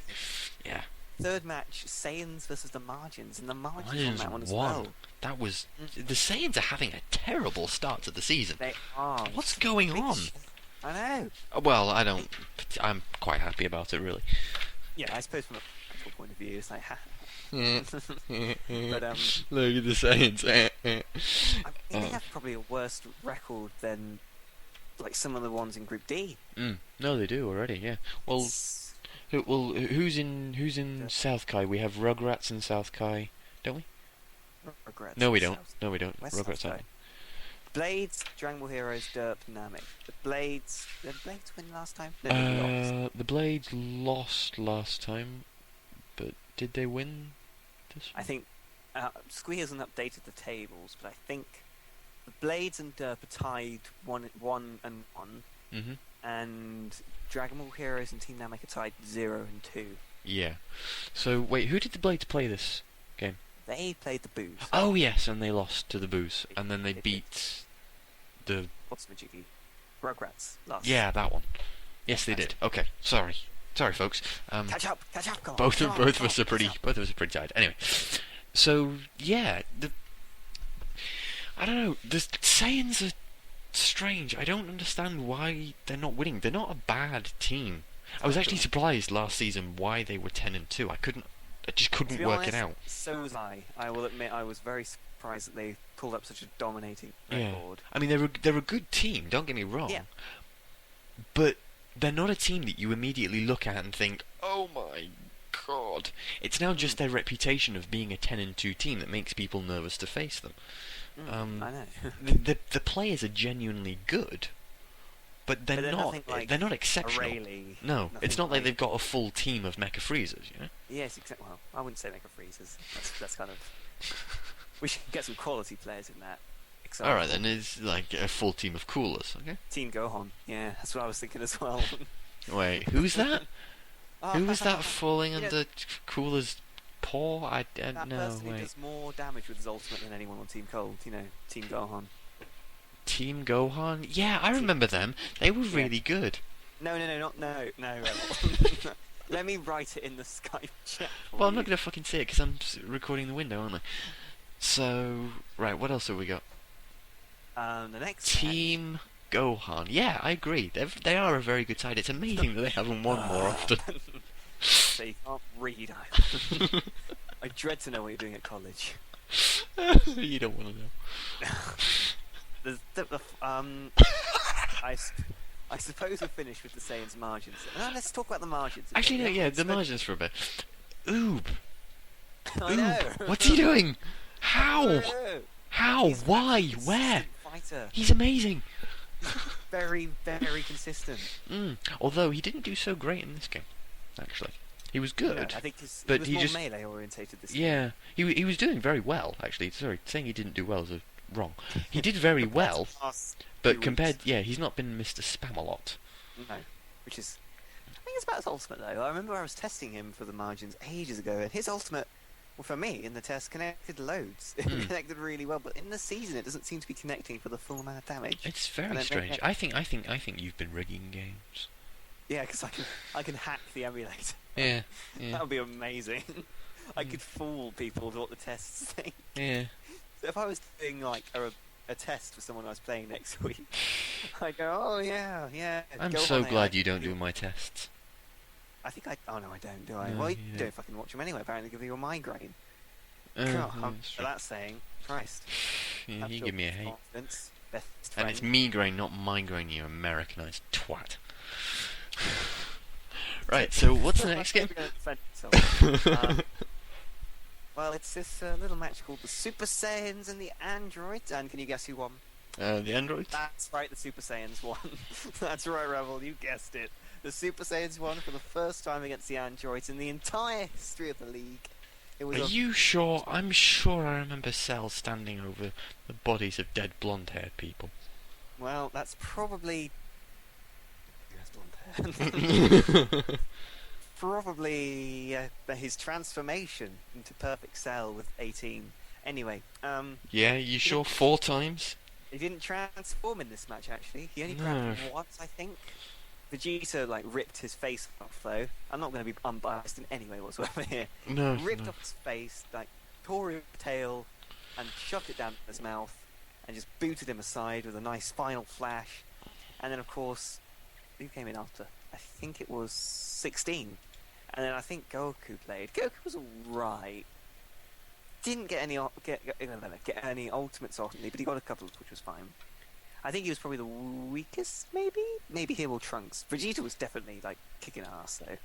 [SPEAKER 1] Yeah.
[SPEAKER 2] Third match, Saiyans versus the Margins, and the Margins won
[SPEAKER 1] Margins
[SPEAKER 2] that one as
[SPEAKER 1] won.
[SPEAKER 2] well.
[SPEAKER 1] That was. The Saiyans are having a terrible start to the season.
[SPEAKER 2] They are.
[SPEAKER 1] What's going on?
[SPEAKER 2] I know.
[SPEAKER 1] Well, I don't. I'm quite happy about it, really.
[SPEAKER 2] Yeah, I suppose from a practical point of view, it's like, ha.
[SPEAKER 1] But
[SPEAKER 2] But
[SPEAKER 1] look at the Saiyans.
[SPEAKER 2] I think they have probably a worse record than like some of the ones in Group D.
[SPEAKER 1] No, they do already. Yeah. Well,
[SPEAKER 2] It's-
[SPEAKER 1] who's in South Kai? We have Rugrats in South Kai, don't we?
[SPEAKER 2] Regrets.
[SPEAKER 1] No, we don't.
[SPEAKER 2] South-
[SPEAKER 1] No, we don't.
[SPEAKER 2] Where's
[SPEAKER 1] Rugrats
[SPEAKER 2] South
[SPEAKER 1] aren't.
[SPEAKER 2] Kai? Blades, Dragon Ball Heroes, Derp, Namek. The Blades. Did the Blades win last time? No, they lost.
[SPEAKER 1] The Blades lost last time, but did they win this
[SPEAKER 2] I
[SPEAKER 1] one?
[SPEAKER 2] think Squee hasn't updated the tables, but I think the Blades and Derp are tied 1-1,
[SPEAKER 1] Mm-hmm.
[SPEAKER 2] and Dragon Ball Heroes and Team Namek are tied 0-2.
[SPEAKER 1] Yeah. So wait, who did the Blades play this game?
[SPEAKER 2] They played the Boos.
[SPEAKER 1] Oh yes, and they lost to the Boos, and then they
[SPEAKER 2] They did.
[SPEAKER 1] beat the.
[SPEAKER 2] What's Majiki? Rugrats. Last.
[SPEAKER 1] Yeah, that one. Yes, they did. Okay, sorry, folks.
[SPEAKER 2] Catch up, come on.
[SPEAKER 1] Both
[SPEAKER 2] come
[SPEAKER 1] of
[SPEAKER 2] on,
[SPEAKER 1] us
[SPEAKER 2] come
[SPEAKER 1] are
[SPEAKER 2] on,
[SPEAKER 1] pretty.
[SPEAKER 2] catch up.
[SPEAKER 1] Both of us are pretty tired. Anyway, so yeah, I don't know. The Saiyans are strange. I don't understand why they're not winning. They're not a bad team. I was actually surprised last season why they were 10-2. I just
[SPEAKER 2] To
[SPEAKER 1] couldn't
[SPEAKER 2] be
[SPEAKER 1] work
[SPEAKER 2] honest,
[SPEAKER 1] it out.
[SPEAKER 2] So was I. I will admit I was very surprised that they pulled up such a dominating
[SPEAKER 1] Yeah.
[SPEAKER 2] record.
[SPEAKER 1] I mean, they're a good team. Don't get me wrong.
[SPEAKER 2] Yeah.
[SPEAKER 1] But they're not a team that you immediately look at and think, "Oh my god!" It's now just their reputation of being a 10-2 team that makes people nervous to face them.
[SPEAKER 2] I know.
[SPEAKER 1] The players are genuinely good, but they're
[SPEAKER 2] But they're
[SPEAKER 1] not.
[SPEAKER 2] nothing like
[SPEAKER 1] They're not exceptional.
[SPEAKER 2] Rayleigh.
[SPEAKER 1] No,
[SPEAKER 2] Nothing
[SPEAKER 1] it's not like they've got a full team of Mecha Freezers, you know.
[SPEAKER 2] Yes, exactly. Well, I wouldn't say Mega Freezers. That's kind of. We should get some quality players in that.
[SPEAKER 1] All right, then it's like a full team of coolers. Okay.
[SPEAKER 2] Team Gohan. Yeah, that's what I was thinking as well.
[SPEAKER 1] Wait, who's that? Who was that falling
[SPEAKER 2] Yeah.
[SPEAKER 1] under Cooler's paw? I
[SPEAKER 2] That
[SPEAKER 1] no
[SPEAKER 2] person who
[SPEAKER 1] wait.
[SPEAKER 2] does more damage with his ultimate than anyone on Team Cold. You know, Team Gohan.
[SPEAKER 1] Team Gohan? Yeah, I remember them. They were
[SPEAKER 2] Yeah.
[SPEAKER 1] really good.
[SPEAKER 2] No. Let me write it in the Skype chat. for
[SPEAKER 1] Well, I'm not
[SPEAKER 2] you.
[SPEAKER 1] gonna fucking say it because I'm recording the window, aren't I? So, right, what else have we got?
[SPEAKER 2] The next
[SPEAKER 1] Team Gohan. Yeah, I agree. They are a very good side. It's amazing that they haven't won more often.
[SPEAKER 2] So you can't read either. I dread to know what you're doing at college.
[SPEAKER 1] You don't want to know.
[SPEAKER 2] I suppose we're finished with the Saiyans margins. Let's talk about the margins. again.
[SPEAKER 1] Actually, no, yeah, the
[SPEAKER 2] So-
[SPEAKER 1] margins for a bit. Oob.
[SPEAKER 2] I know.
[SPEAKER 1] Oob. What's he doing? How?
[SPEAKER 2] know.
[SPEAKER 1] How?
[SPEAKER 2] He's
[SPEAKER 1] Why?
[SPEAKER 2] a consistent
[SPEAKER 1] Where?
[SPEAKER 2] Fighter.
[SPEAKER 1] He's amazing.
[SPEAKER 2] Very, very consistent.
[SPEAKER 1] Although he didn't do so great in this game, actually. He was good.
[SPEAKER 2] I think he
[SPEAKER 1] but
[SPEAKER 2] was
[SPEAKER 1] he
[SPEAKER 2] more
[SPEAKER 1] just-
[SPEAKER 2] melee orientated this
[SPEAKER 1] Yeah, he was doing very well, actually. Sorry, saying he didn't do well is wrong. He did very well, but compared, yeah, he's not been Mr. Spamalot.
[SPEAKER 2] No, which is. I think it's about his ultimate though. I remember I was testing him for the margins ages ago, and his ultimate, well, for me in the test, connected loads. It connected really well, but in the season, it doesn't seem to be connecting for the full amount of damage.
[SPEAKER 1] It's
[SPEAKER 2] And
[SPEAKER 1] very
[SPEAKER 2] then-
[SPEAKER 1] strange. I think you've been rigging games.
[SPEAKER 2] Yeah, because I can hack the emulator.
[SPEAKER 1] Yeah,
[SPEAKER 2] That
[SPEAKER 1] yeah,
[SPEAKER 2] would be amazing. I could fool people with what the tests think.
[SPEAKER 1] yeah.
[SPEAKER 2] So if I was doing like a test for someone I was playing next week, I'd go, oh yeah.
[SPEAKER 1] I'm
[SPEAKER 2] go
[SPEAKER 1] so
[SPEAKER 2] on, AI,
[SPEAKER 1] glad you don't do my tests.
[SPEAKER 2] I think I. Oh no, I don't. Do I?
[SPEAKER 1] No,
[SPEAKER 2] well, you
[SPEAKER 1] you
[SPEAKER 2] don't fucking watch them anyway. Apparently, give you a migraine.
[SPEAKER 1] Yeah,
[SPEAKER 2] God,
[SPEAKER 1] that's
[SPEAKER 2] for
[SPEAKER 1] true.
[SPEAKER 2] that saying, Christ.
[SPEAKER 1] Yeah,
[SPEAKER 2] Have
[SPEAKER 1] you
[SPEAKER 2] your
[SPEAKER 1] give me a hate.
[SPEAKER 2] confidence, best
[SPEAKER 1] And it's
[SPEAKER 2] friend.
[SPEAKER 1] migraine, not migraine, you Americanized twat. Right, so what's the next game?
[SPEAKER 2] Well, it's this little match called the Super Saiyans and the Androids, and can you guess who won?
[SPEAKER 1] The androids?
[SPEAKER 2] That's right, the Super Saiyans won. That's right, Rebel, you guessed it. The Super Saiyans won for the first time against the Androids in the entire history of the league. It was
[SPEAKER 1] Are you sure? I'm sure I remember Cell standing over the bodies of dead blonde-haired people.
[SPEAKER 2] Well, that's probably... Who has blonde hair? Probably his transformation into Perfect Cell with 18. Anyway,
[SPEAKER 1] Yeah, you sure 4 times?
[SPEAKER 2] he didn't transform in this match, actually. He only
[SPEAKER 1] No.
[SPEAKER 2] grabbed him once, I think. Vegeta, ripped his face off, though. I'm not going to be unbiased in any way whatsoever here.
[SPEAKER 1] No.
[SPEAKER 2] Ripped
[SPEAKER 1] no.
[SPEAKER 2] off his face, tore his tail, and shoved it down his mouth, and just booted him aside with a nice final flash. And then, of course, who came in after? I think it was 16. And then I think Goku played. Goku was alright. Didn't get any get any ultimates off me, but he got a couple, which was fine. I think he was probably the weakest, maybe? Maybe him or Trunks. Vegeta was definitely, kicking ass, though.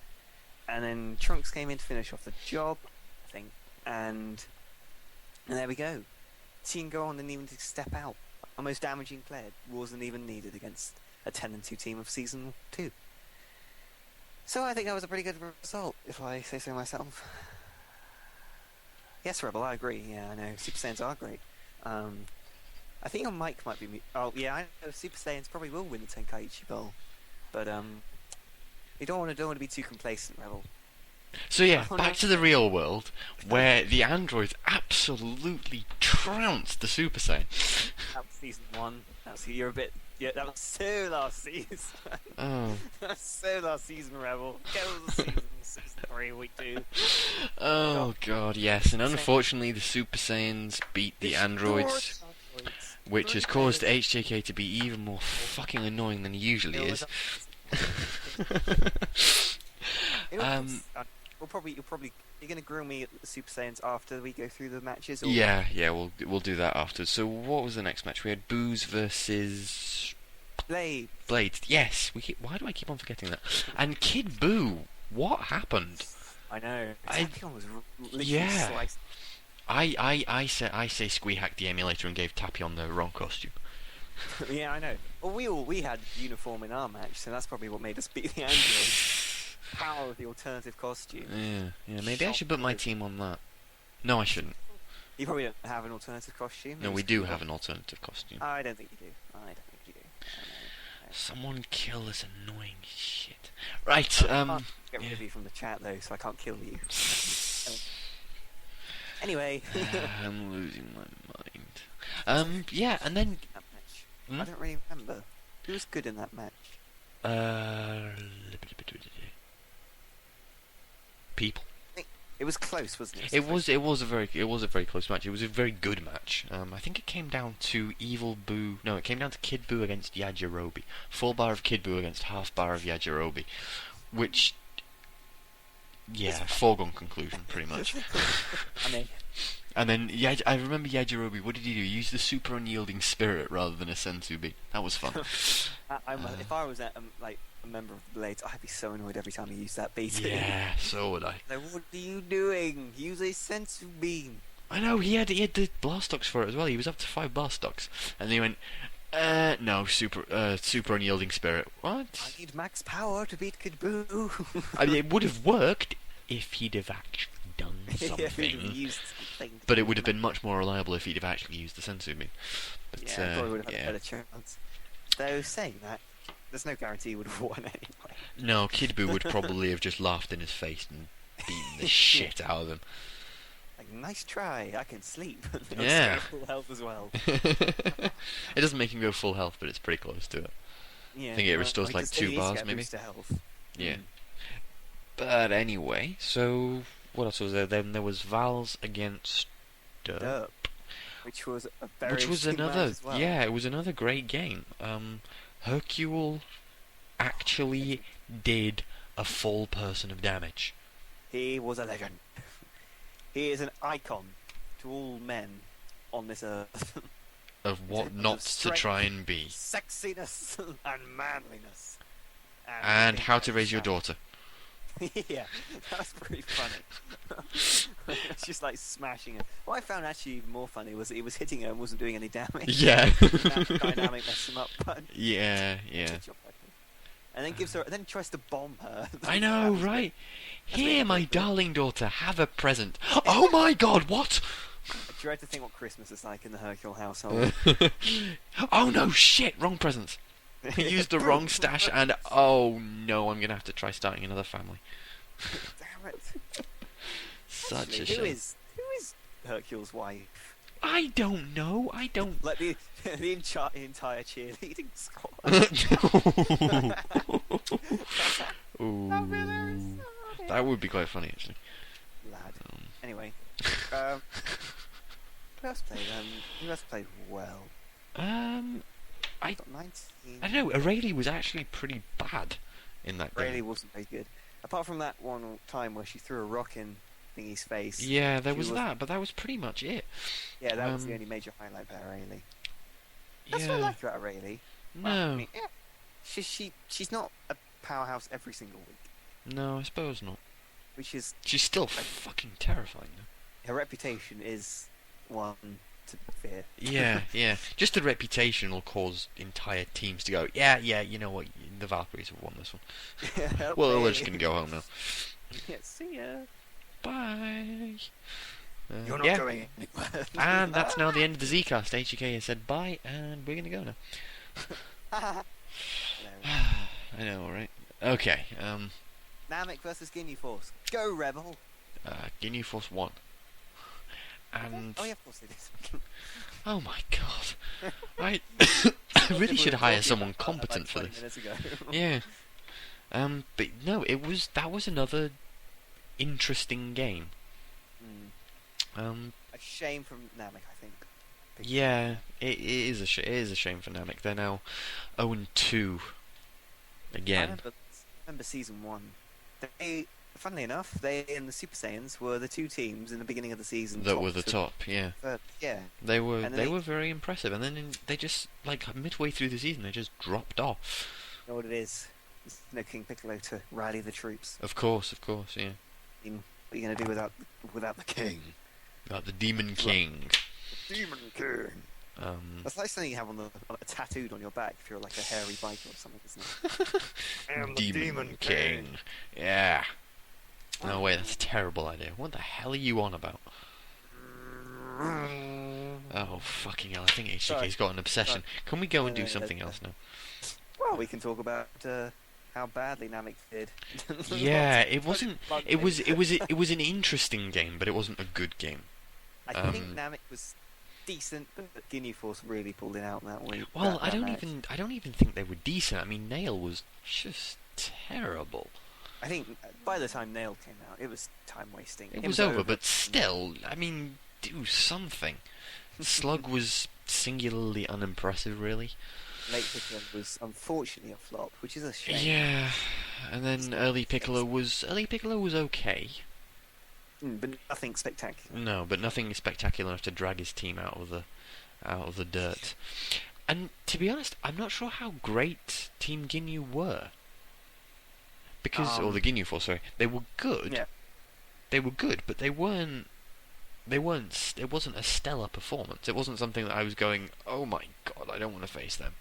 [SPEAKER 2] And then Trunks came in to finish off the job, I think. And there we go. Team Gohan didn't even step out. Our most damaging player wasn't even needed against a 10-2 team of Season 2. So I think that was a pretty good result, if I say so myself. Yes, Rebel, I agree. Yeah, I know. Super Saiyans are great. I think your mic might be... Oh, yeah, I know Super Saiyans probably will win the Tenkaichi Bowl. But, you don't want to be too complacent, Rebel.
[SPEAKER 1] So yeah, back to the real world, where the androids absolutely trounced the Super Saiyan.
[SPEAKER 2] That was Season 1. You're a bit... Yeah, that was so last season.
[SPEAKER 1] Oh.
[SPEAKER 2] That was so last season, Rebel. Get all the seasons. Season 3, week 2.
[SPEAKER 1] Oh god, yes, and unfortunately the Super Saiyans beat the androids, which has caused HJK to be even more fucking annoying than he usually is.
[SPEAKER 2] You're gonna grill me at the Super Saiyans after we go through the matches. Or
[SPEAKER 1] Yeah, we'll do that after. So what was the next match? We had Booze versus
[SPEAKER 2] Blade.
[SPEAKER 1] Yes, why do I keep on forgetting that? And Kid Buu. What happened?
[SPEAKER 2] I know. Tapion was literally
[SPEAKER 1] Yeah.
[SPEAKER 2] sliced.
[SPEAKER 1] I say Squee hacked the emulator and gave Tapion the wrong costume.
[SPEAKER 2] Yeah, I know. Well, we had uniform in our match, so that's probably what made us beat the androids. Power of the alternative costume.
[SPEAKER 1] Yeah. Maybe I should put my team on that. No, I shouldn't.
[SPEAKER 2] You probably don't have an alternative costume.
[SPEAKER 1] No, we do have an alternative costume.
[SPEAKER 2] I don't think you do. I know.
[SPEAKER 1] Someone kill this annoying shit. Right,
[SPEAKER 2] Get rid of you from the chat though, so I can't kill you. Anyway.
[SPEAKER 1] I'm losing my mind. Yeah, and then...
[SPEAKER 2] That match. I don't really remember. Who was good in that match?
[SPEAKER 1] People.
[SPEAKER 2] It was close, wasn't it?
[SPEAKER 1] It was a very close match. It was a very good match. I think it came down to it came down to Kid Buu against Yajirobe. Full bar of Kid Buu against half bar of Yajirobe, which, yeah, foregone conclusion, pretty much.
[SPEAKER 2] I mean,
[SPEAKER 1] and then I remember Yajirobe. What did he do? He used the super unyielding spirit rather than a sensu beat. That was fun.
[SPEAKER 2] if I was a member of the Blades, I'd be so annoyed every time he used that beat.
[SPEAKER 1] Yeah, so would I.
[SPEAKER 2] Like, what are you doing? Use a sensu beam.
[SPEAKER 1] I know, he had the Blastox for it as well. He was up to 5 Blastox. And he went, no, super unyielding spirit. What?
[SPEAKER 2] I need max power to beat Kid Buu.
[SPEAKER 1] I mean, it would have worked if he'd have actually done something.
[SPEAKER 2] Yeah, he'd have used something.
[SPEAKER 1] But it would have been much more reliable if he'd have actually used the sensu beam. But,
[SPEAKER 2] yeah, probably would have had a better chance. Though, saying that, there's no guarantee he would have won anyway.
[SPEAKER 1] No, Kid Buu would probably have just laughed in his face and beaten the shit out of him.
[SPEAKER 2] Like, nice try, I can sleep.
[SPEAKER 1] Yeah.
[SPEAKER 2] Full health as well.
[SPEAKER 1] It doesn't make him go full health, but it's pretty close to it.
[SPEAKER 2] Yeah,
[SPEAKER 1] I think it restores like 2 bars, maybe.
[SPEAKER 2] Health.
[SPEAKER 1] Yeah. But anyway, so what else was there? Then there was Vals against Derp.
[SPEAKER 2] Which was a very
[SPEAKER 1] Which was
[SPEAKER 2] interesting
[SPEAKER 1] another,
[SPEAKER 2] match as well.
[SPEAKER 1] yeah, it was another great game. Hercule actually did a full person of damage.
[SPEAKER 2] He was a legend. He is an icon to all men on this earth.
[SPEAKER 1] Of what not to try and be.
[SPEAKER 2] Sexiness and manliness.
[SPEAKER 1] And how to raise your daughter.
[SPEAKER 2] Yeah, that was pretty funny. It's just like smashing her. What I found actually even more funny was that he was hitting her and wasn't doing any damage.
[SPEAKER 1] Yeah.
[SPEAKER 2] That dynamic messed him up. But
[SPEAKER 1] Yeah, yeah.
[SPEAKER 2] good job, Hercules. And then gives her, then tries to bomb her.
[SPEAKER 1] I know, right?
[SPEAKER 2] That's
[SPEAKER 1] Here,
[SPEAKER 2] really
[SPEAKER 1] my
[SPEAKER 2] good.
[SPEAKER 1] darling daughter, have a present. Oh my God, what?
[SPEAKER 2] I dread to think what Christmas is like in the Hercule household.
[SPEAKER 1] Oh no, shit, wrong presents. I used the wrong stash, and oh no, I'm gonna have to try starting another family.
[SPEAKER 2] Damn it!
[SPEAKER 1] Such
[SPEAKER 2] Actually,
[SPEAKER 1] a shame.
[SPEAKER 2] who is Hercule's wife?
[SPEAKER 1] I don't know. I don't.
[SPEAKER 2] Like the entire cheerleading squad.
[SPEAKER 1] Ooh, that would be quite funny, actually.
[SPEAKER 2] Lad. Anyway, who else played? Who else played well?
[SPEAKER 1] I
[SPEAKER 2] Got 19.
[SPEAKER 1] don't know. Aurelie was actually pretty bad in that game.
[SPEAKER 2] Rayleigh wasn't very good. Apart from that one time where she threw a rock in Thingy's face.
[SPEAKER 1] Yeah, there
[SPEAKER 2] She
[SPEAKER 1] was
[SPEAKER 2] was-
[SPEAKER 1] that, but that was pretty much it.
[SPEAKER 2] Yeah, that was the
[SPEAKER 1] Um,
[SPEAKER 2] only major highlight about Rayleigh. That's what I
[SPEAKER 1] Yeah.
[SPEAKER 2] like about Rayleigh. Well, I
[SPEAKER 1] No,
[SPEAKER 2] mean, yeah, she's not a powerhouse every single week,
[SPEAKER 1] no, I suppose not.
[SPEAKER 2] which is
[SPEAKER 1] She's still fucking terrifying, though.
[SPEAKER 2] her reputation is one to fear.
[SPEAKER 1] Yeah, yeah. Just the reputation will cause entire teams to go, yeah, you know what, the Valkyries have won this one. Well, we're just going to go home now.
[SPEAKER 2] Yeah, see ya.
[SPEAKER 1] Bye.
[SPEAKER 2] You're not
[SPEAKER 1] yeah.
[SPEAKER 2] going anywhere.
[SPEAKER 1] And that's now the end of the Zcast. HGK has said bye, and we're going to go now.
[SPEAKER 2] No.
[SPEAKER 1] I know, right? Okay,
[SPEAKER 2] Namek versus Ginyu Force. Go Rebel.
[SPEAKER 1] Ginyu Force 1. And...
[SPEAKER 2] Oh yeah, of course it is.
[SPEAKER 1] Oh my god. I really should hire someone competent for this. Yeah. But no, that was another interesting game.
[SPEAKER 2] A shame from Namek, I think.
[SPEAKER 1] Yeah, it is a shame for Namek. They're now 0-2
[SPEAKER 2] I
[SPEAKER 1] again.
[SPEAKER 2] remember season 1. Funnily enough, they and the Super Saiyans were the two teams in the beginning of the season
[SPEAKER 1] That were the top, yeah.
[SPEAKER 2] Yeah.
[SPEAKER 1] They were
[SPEAKER 2] And then
[SPEAKER 1] they were very impressive, and then they just like midway through the season they just dropped off.
[SPEAKER 2] You know what it is? There's no King Piccolo to rally the troops.
[SPEAKER 1] Of course, yeah.
[SPEAKER 2] I mean, what are you going to do without the king?
[SPEAKER 1] Like the Demon King.
[SPEAKER 2] Demon King. That's like something you have on tattooed on your back if you're like a hairy biker or something, isn't it? I am the
[SPEAKER 1] Demon King. Yeah. No way, that's a terrible idea. What the hell are you on about? Oh, fucking hell, I think HCK's got an obsession. Can we go and do something else now?
[SPEAKER 2] Well, we can talk about how badly Namek did.
[SPEAKER 1] Yeah, it wasn't... It was an interesting game, but it wasn't a good game.
[SPEAKER 2] I think Namek was decent, but Ginyu Force really pulled it out in that week.
[SPEAKER 1] Well,
[SPEAKER 2] that
[SPEAKER 1] I
[SPEAKER 2] match.
[SPEAKER 1] don't even think they were decent. I mean, Nail was just terrible.
[SPEAKER 2] I think by the time Nail came out, it was time wasting.
[SPEAKER 1] It was over, but still, I mean, do something. Slug was singularly unimpressive, really.
[SPEAKER 2] Late Piccolo was unfortunately a flop, which is a shame.
[SPEAKER 1] Yeah, and then early Piccolo was okay.
[SPEAKER 2] But nothing spectacular.
[SPEAKER 1] No, but nothing spectacular enough to drag his team out of the dirt. And to be honest, I'm not sure how great Team Ginyu were. Because, or the Ginyu Force, sorry, they were good.
[SPEAKER 2] Yeah.
[SPEAKER 1] They were good, but they weren't. It wasn't a stellar performance. It wasn't something that I was going, oh my god, I don't want to face them.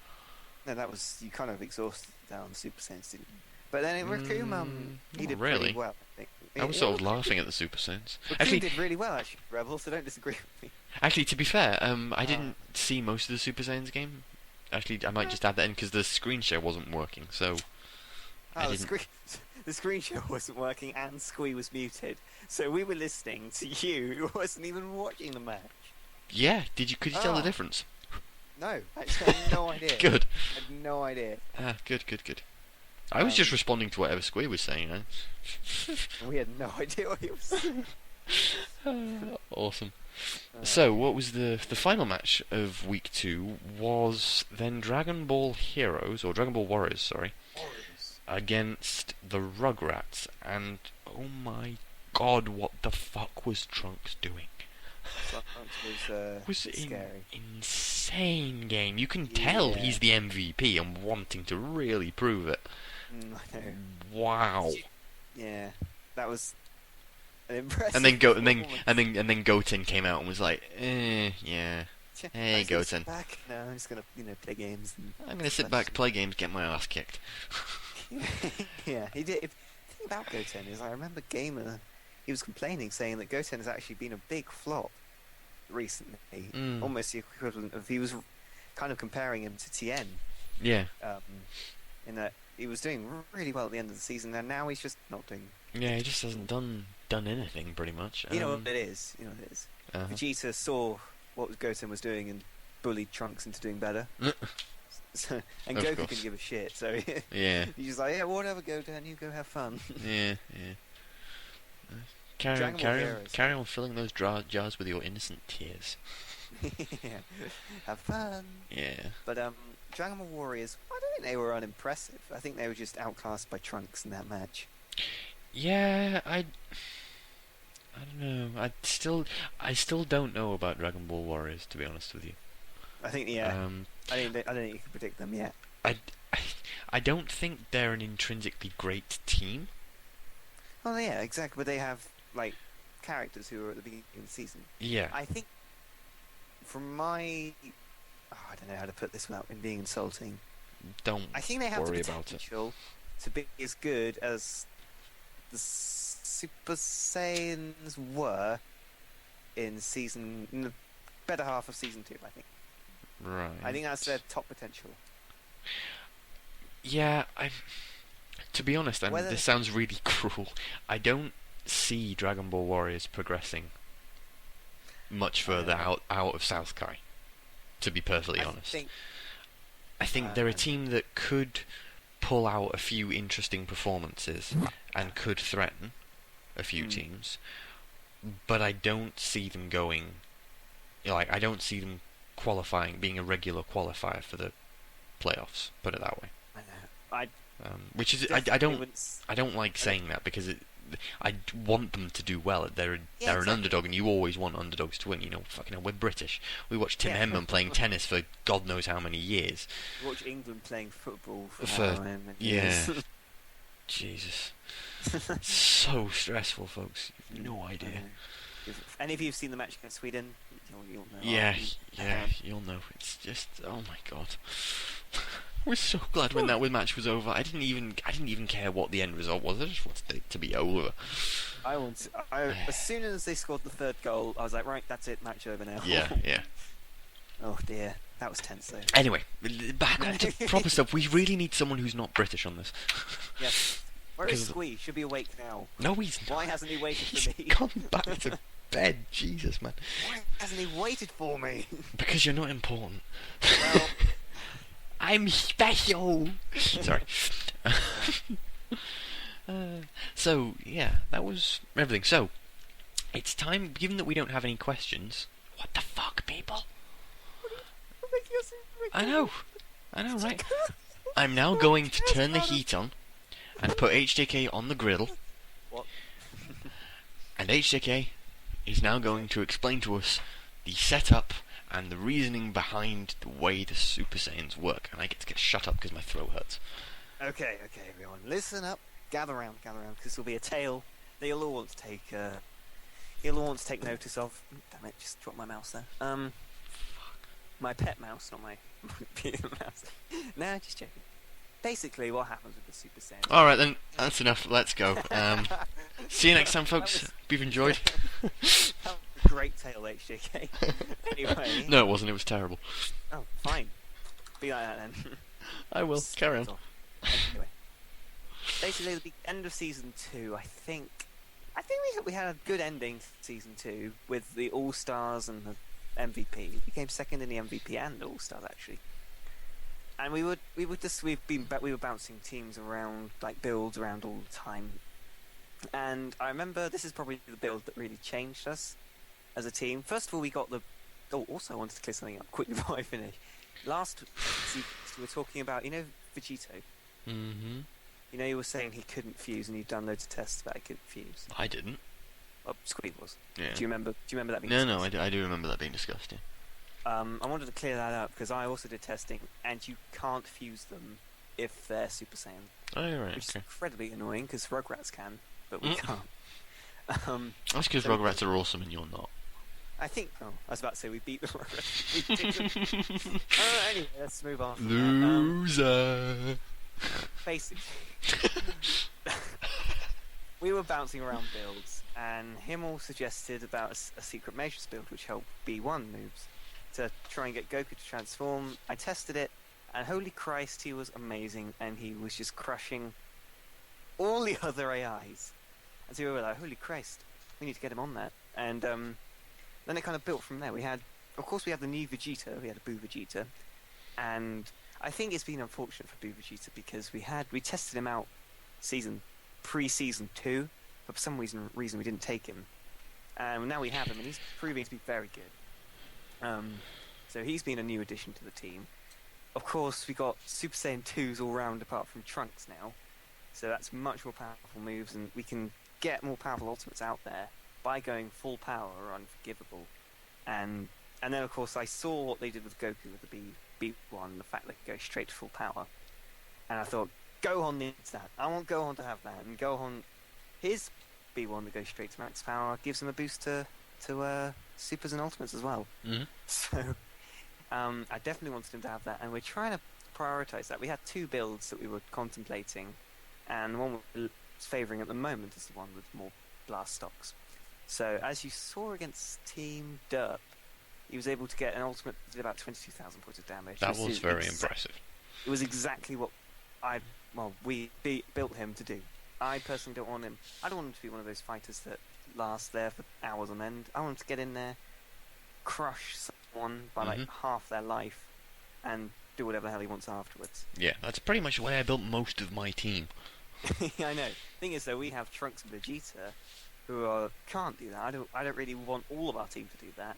[SPEAKER 2] No, that was you kind of exhausted down Super Saiyans, didn't you? But then Raccoon, he
[SPEAKER 1] not
[SPEAKER 2] did
[SPEAKER 1] really.
[SPEAKER 2] pretty well. I think.
[SPEAKER 1] I was sort of laughing at the Super Saiyans.
[SPEAKER 2] Raccoon
[SPEAKER 1] Actually,
[SPEAKER 2] did really well, actually, Rebel. So don't disagree with me.
[SPEAKER 1] Actually, to be fair, I didn't see most of the Super Saiyans game. Actually, I might just add that in because the screen share wasn't working, so I didn't.
[SPEAKER 2] The screen share wasn't working and Squee was muted, so we were listening to you who wasn't even watching the match.
[SPEAKER 1] Yeah, could you tell the
[SPEAKER 2] Oh.
[SPEAKER 1] difference?
[SPEAKER 2] No, actually, I had no idea.
[SPEAKER 1] Good.
[SPEAKER 2] I had no idea.
[SPEAKER 1] Good. I was just responding to whatever Squee was saying.
[SPEAKER 2] We had no idea what he was saying.
[SPEAKER 1] Awesome. So, what was the final match of week 2 was then Dragon Ball Heroes, or Dragon Ball Warriors, sorry, against the Rugrats, and oh my god, what the fuck was Trunks doing?
[SPEAKER 2] Was scary.
[SPEAKER 1] Insane game. You can tell
[SPEAKER 2] Yeah.
[SPEAKER 1] he's the MVP and wanting to really prove it.
[SPEAKER 2] I know.
[SPEAKER 1] Wow.
[SPEAKER 2] Yeah, that was an impressive.
[SPEAKER 1] And then
[SPEAKER 2] performance.
[SPEAKER 1] and then Goten came out and was like, yeah. Hey,
[SPEAKER 2] I'm just gonna sit
[SPEAKER 1] Goten.
[SPEAKER 2] back. No, I'm just gonna play games.
[SPEAKER 1] I'm gonna sit back, play games, get my ass kicked.
[SPEAKER 2] Yeah, he did. The thing about Goten is, I remember Gamer, he was complaining, saying that Goten has actually been a big flop recently.
[SPEAKER 1] Mm.
[SPEAKER 2] Almost the equivalent of, he was kind of comparing him to Tien,
[SPEAKER 1] Yeah.
[SPEAKER 2] in that he was doing really well at the end of the season, and now he's just not doing.
[SPEAKER 1] Yeah, he just hasn't done anything pretty much.
[SPEAKER 2] You know what it is. You know what it is.
[SPEAKER 1] Uh-huh.
[SPEAKER 2] Vegeta saw what Goten was doing and bullied Trunks into doing better. So, and
[SPEAKER 1] Of
[SPEAKER 2] Goku
[SPEAKER 1] course.
[SPEAKER 2] couldn't give a shit, so
[SPEAKER 1] Yeah.
[SPEAKER 2] he's just like, yeah, whatever, Goten, you go have fun.
[SPEAKER 1] Yeah.
[SPEAKER 2] Dragon Ball Heroes.
[SPEAKER 1] Carry on filling those jars with your innocent tears.
[SPEAKER 2] Yeah. Have fun.
[SPEAKER 1] Yeah.
[SPEAKER 2] But Dragon Ball Warriors, I don't think they were unimpressive. I think they were just outclassed by Trunks in that match.
[SPEAKER 1] Yeah, I don't know. I still don't know about Dragon Ball Warriors, to be honest with you.
[SPEAKER 2] I think, yeah. I don't think you can predict them yet.
[SPEAKER 1] I don't think they're an intrinsically great team.
[SPEAKER 2] Oh yeah, exactly. But they have like characters who are at the beginning of the season.
[SPEAKER 1] Yeah.
[SPEAKER 2] I think, from my, I don't know how to put this without it being insulting.
[SPEAKER 1] Don't
[SPEAKER 2] I think they have
[SPEAKER 1] worry
[SPEAKER 2] the
[SPEAKER 1] about it.
[SPEAKER 2] potential to be as good as the Super Saiyans were in the better half of season 2. I think.
[SPEAKER 1] Right.
[SPEAKER 2] I think that's their top potential.
[SPEAKER 1] Yeah, to be honest, and
[SPEAKER 2] Whether-
[SPEAKER 1] this sounds really cruel, I don't see Dragon Ball Warriors progressing much further out of South Kai, to be perfectly honest. I think they're a team that could pull out a few interesting performances and could threaten a few teams, but I don't see them going, I don't see them qualifying, being a regular qualifier for the playoffs, put it that way.
[SPEAKER 2] I know.
[SPEAKER 1] Which is I don't like saying that because I want them to do well. They're an
[SPEAKER 2] exactly.
[SPEAKER 1] underdog, and you always want underdogs to win. You know, fucking hell, we're British. We watched Tim
[SPEAKER 2] Yeah.
[SPEAKER 1] Henman playing tennis for God knows how many years.
[SPEAKER 2] Watch England playing football for
[SPEAKER 1] For-
[SPEAKER 2] many
[SPEAKER 1] yeah.
[SPEAKER 2] years.
[SPEAKER 1] Jesus, it's so stressful, folks. You've no idea.
[SPEAKER 2] If any of you have seen the match against Sweden, you'll know.
[SPEAKER 1] Yeah, you'll know. It's just, oh my God. We're so glad when that match was over. I didn't even care what the end result was. I just wanted it to be over.
[SPEAKER 2] As soon as they scored the third goal, I was like, right, that's it, match over now.
[SPEAKER 1] Yeah.
[SPEAKER 2] Oh dear, that was tense though.
[SPEAKER 1] Anyway, back on to proper stuff. We really need someone who's not British on this.
[SPEAKER 2] Yes. Where is
[SPEAKER 1] Because-
[SPEAKER 2] Squee? Should be awake now.
[SPEAKER 1] No, he's not.
[SPEAKER 2] Why hasn't he waited
[SPEAKER 1] He's
[SPEAKER 2] for me?
[SPEAKER 1] gone back to bed. Jesus, man.
[SPEAKER 2] Why hasn't he waited for me?
[SPEAKER 1] Because you're not important.
[SPEAKER 2] Well,
[SPEAKER 1] I'm special. Sorry. So, yeah, that was everything. So, it's time, given that we don't have any questions. What the fuck, people? I know, right? I'm now going to turn the heat on and put HJK on the griddle.
[SPEAKER 2] What?
[SPEAKER 1] And HJK is now going to explain to us the setup and the reasoning behind the way the Super Saiyans work. And I get to get shut up because my throat hurts.
[SPEAKER 2] Okay, everyone, listen up. Gather round, because this will be a tale that you'll all want to take. You'll all want to take notice of. Damn it! Just dropped my mouse there. My pet mouse, not my mouse. Nah, just checking. Basically, what happens with the Super Saiyans?
[SPEAKER 1] Alright then, that's enough. Let's go. See you next time, folks. Hope you've enjoyed.
[SPEAKER 2] That was a great tale, HJK. Anyway.
[SPEAKER 1] No, it wasn't. It was terrible.
[SPEAKER 2] Oh, fine. Be like that then.
[SPEAKER 1] I will. Carry on.
[SPEAKER 2] Anyway, basically, the end of season 2, I think we had a good ending to season 2 with the All Stars and the MVP. We became second in the MVP and All Stars actually. And we were bouncing teams around, like builds around all the time. And I remember this is probably the build that really changed us as a team. First of all, we got the. Oh, also I wanted to clear something up quickly before I finish. Last season, we were talking about, Vegito.
[SPEAKER 1] Mm-hmm.
[SPEAKER 2] You were saying he couldn't fuse, and you'd done loads of tests about he couldn't fuse.
[SPEAKER 1] I didn't.
[SPEAKER 2] Well, Squeak was.
[SPEAKER 1] Yeah.
[SPEAKER 2] Do you remember that being
[SPEAKER 1] No,
[SPEAKER 2] discussed?
[SPEAKER 1] I do remember that being discussed, yeah.
[SPEAKER 2] I wanted to clear that up because I also did testing, and you can't fuse them if they're Super Saiyan,
[SPEAKER 1] Oh, right,
[SPEAKER 2] which is
[SPEAKER 1] okay.
[SPEAKER 2] incredibly annoying because Rugrats can, but we can't.
[SPEAKER 1] That's because
[SPEAKER 2] so
[SPEAKER 1] Rugrats are awesome and you're not.
[SPEAKER 2] I think. Oh, I was about to say we beat the Rugrats. We didn't. Anyway, let's move on. From
[SPEAKER 1] Loser.
[SPEAKER 2] basically, we were bouncing around builds, and Himmel suggested about a secret measures build which helped B1 moves to try and get Goku to transform. I tested it, and holy Christ, he was amazing, and he was just crushing all the other AIs. And so we were like, holy Christ, we need to get him on that. And then it kind of built from there. We had the new Vegeta. We had a Boo Vegeta, and I think it's been unfortunate for Boo Vegeta because we tested him out pre-season 2, but for some reason we didn't take him, and now we have him, and he's proving to be very good. So he's been a new addition to the team. Of course, we got Super Saiyan 2s all round apart from Trunks now, so that's much more powerful moves, and we can get more powerful ultimates out there by going full power or unforgivable. And then of course I saw what they did with Goku with the B1, the fact that it goes straight to full power, and I thought Gohan needs that. I want Gohan to have that, and Gohan, his B1 that goes straight to max power gives him a boost to supers and ultimates as well.
[SPEAKER 1] Mm-hmm.
[SPEAKER 2] So I definitely wanted him to have that, and we're trying to prioritize that. We had 2 builds that we were contemplating, and the one we're favouring at the moment is the one with more blast stocks. So as you saw against Team Derp, he was able to get an ultimate that did about 22,000 points of damage.
[SPEAKER 1] That was very impressive.
[SPEAKER 2] It was exactly what we built him to do. I personally don't want him. I don't want him to be one of those fighters that last there for hours on end. I want him to get in there, crush someone by like half their life, and do whatever the hell he wants afterwards.
[SPEAKER 1] Yeah, that's pretty much the way I built most of my team.
[SPEAKER 2] I know. Thing is, though, we have Trunks and Vegeta, who can't do that. I don't really want all of our team to do that,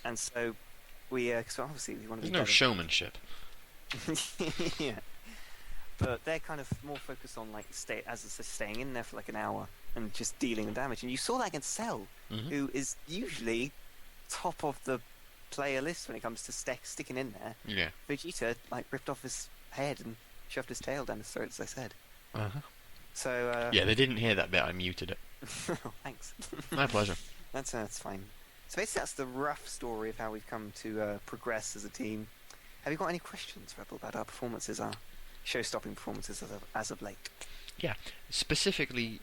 [SPEAKER 2] and so we, cause obviously we want to.
[SPEAKER 1] There's no showmanship.
[SPEAKER 2] Yeah, but they're kind of more focused on like staying in there for like an hour and just dealing the damage. And you saw that against Cell, who is usually top of the player list when it comes to sticking in there.
[SPEAKER 1] Yeah.
[SPEAKER 2] Vegeta like ripped off his head and shoved his tail down his throat, as I said. So
[SPEAKER 1] yeah, they didn't hear that bit. I muted it.
[SPEAKER 2] Thanks.
[SPEAKER 1] My pleasure.
[SPEAKER 2] That's fine. So basically, that's the rough story of how we've come to progress as a team. Have you got any questions, Rebel, about our performances, our show-stopping performances as of late?
[SPEAKER 1] Yeah, specifically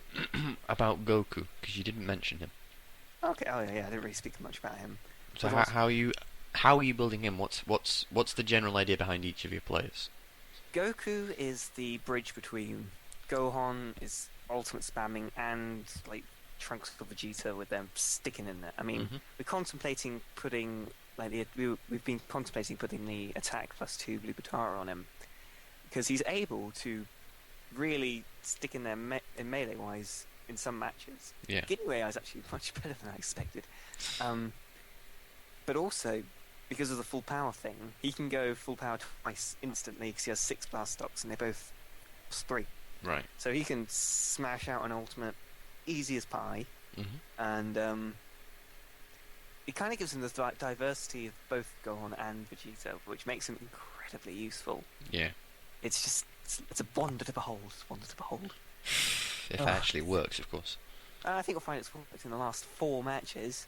[SPEAKER 1] about Goku, because you didn't mention him.
[SPEAKER 2] Okay. Oh yeah. I didn't really speak much about him.
[SPEAKER 1] So how are you building him? What's the general idea behind each of your players?
[SPEAKER 2] Goku is the bridge between Gohan is ultimate spamming and like Trunks or Vegeta with them sticking in there. I mean, we're contemplating putting we've been contemplating putting the attack +2 Blue Batara on him because he's able to really stick in there in melee wise in some matches.
[SPEAKER 1] Yeah.
[SPEAKER 2] Ginyu AI is actually much better than I expected. But also, because of the full power thing, he can go full power twice instantly because he has 6 blast stocks and they both +3.
[SPEAKER 1] Right.
[SPEAKER 2] So he can smash out an ultimate easy as pie, and it kind of gives him the diversity of both Gohan and Vegeta, which makes him incredibly useful.
[SPEAKER 1] Yeah.
[SPEAKER 2] It's a wonder to behold.
[SPEAKER 1] If it actually works, of course.
[SPEAKER 2] I think we'll find it's worked in the last 4 matches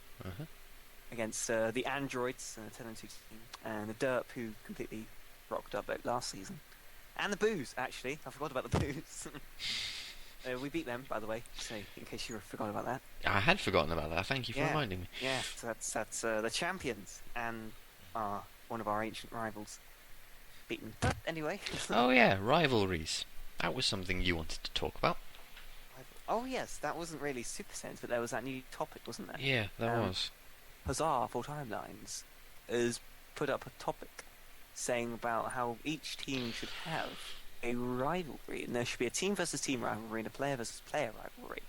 [SPEAKER 2] against the Androids, 10 and 2 team, and the Derp, who completely rocked up last season, and the Boos. Actually, I forgot about the Boos. We beat them, by the way, so in case you forgot about that.
[SPEAKER 1] I had forgotten about that. Thank you for reminding me.
[SPEAKER 2] Yeah, so that's the champions and one of our ancient rivals beaten. But anyway.
[SPEAKER 1] Oh yeah, rivalries. That was something you wanted to talk about.
[SPEAKER 2] Oh yes, that wasn't really Super Saiyans, but there was that new topic, wasn't there?
[SPEAKER 1] Yeah, there was.
[SPEAKER 2] Huzzah for Timelines has put up a topic saying about how each team should have a rivalry, and there should be a team versus team rivalry and a player versus player rivalry.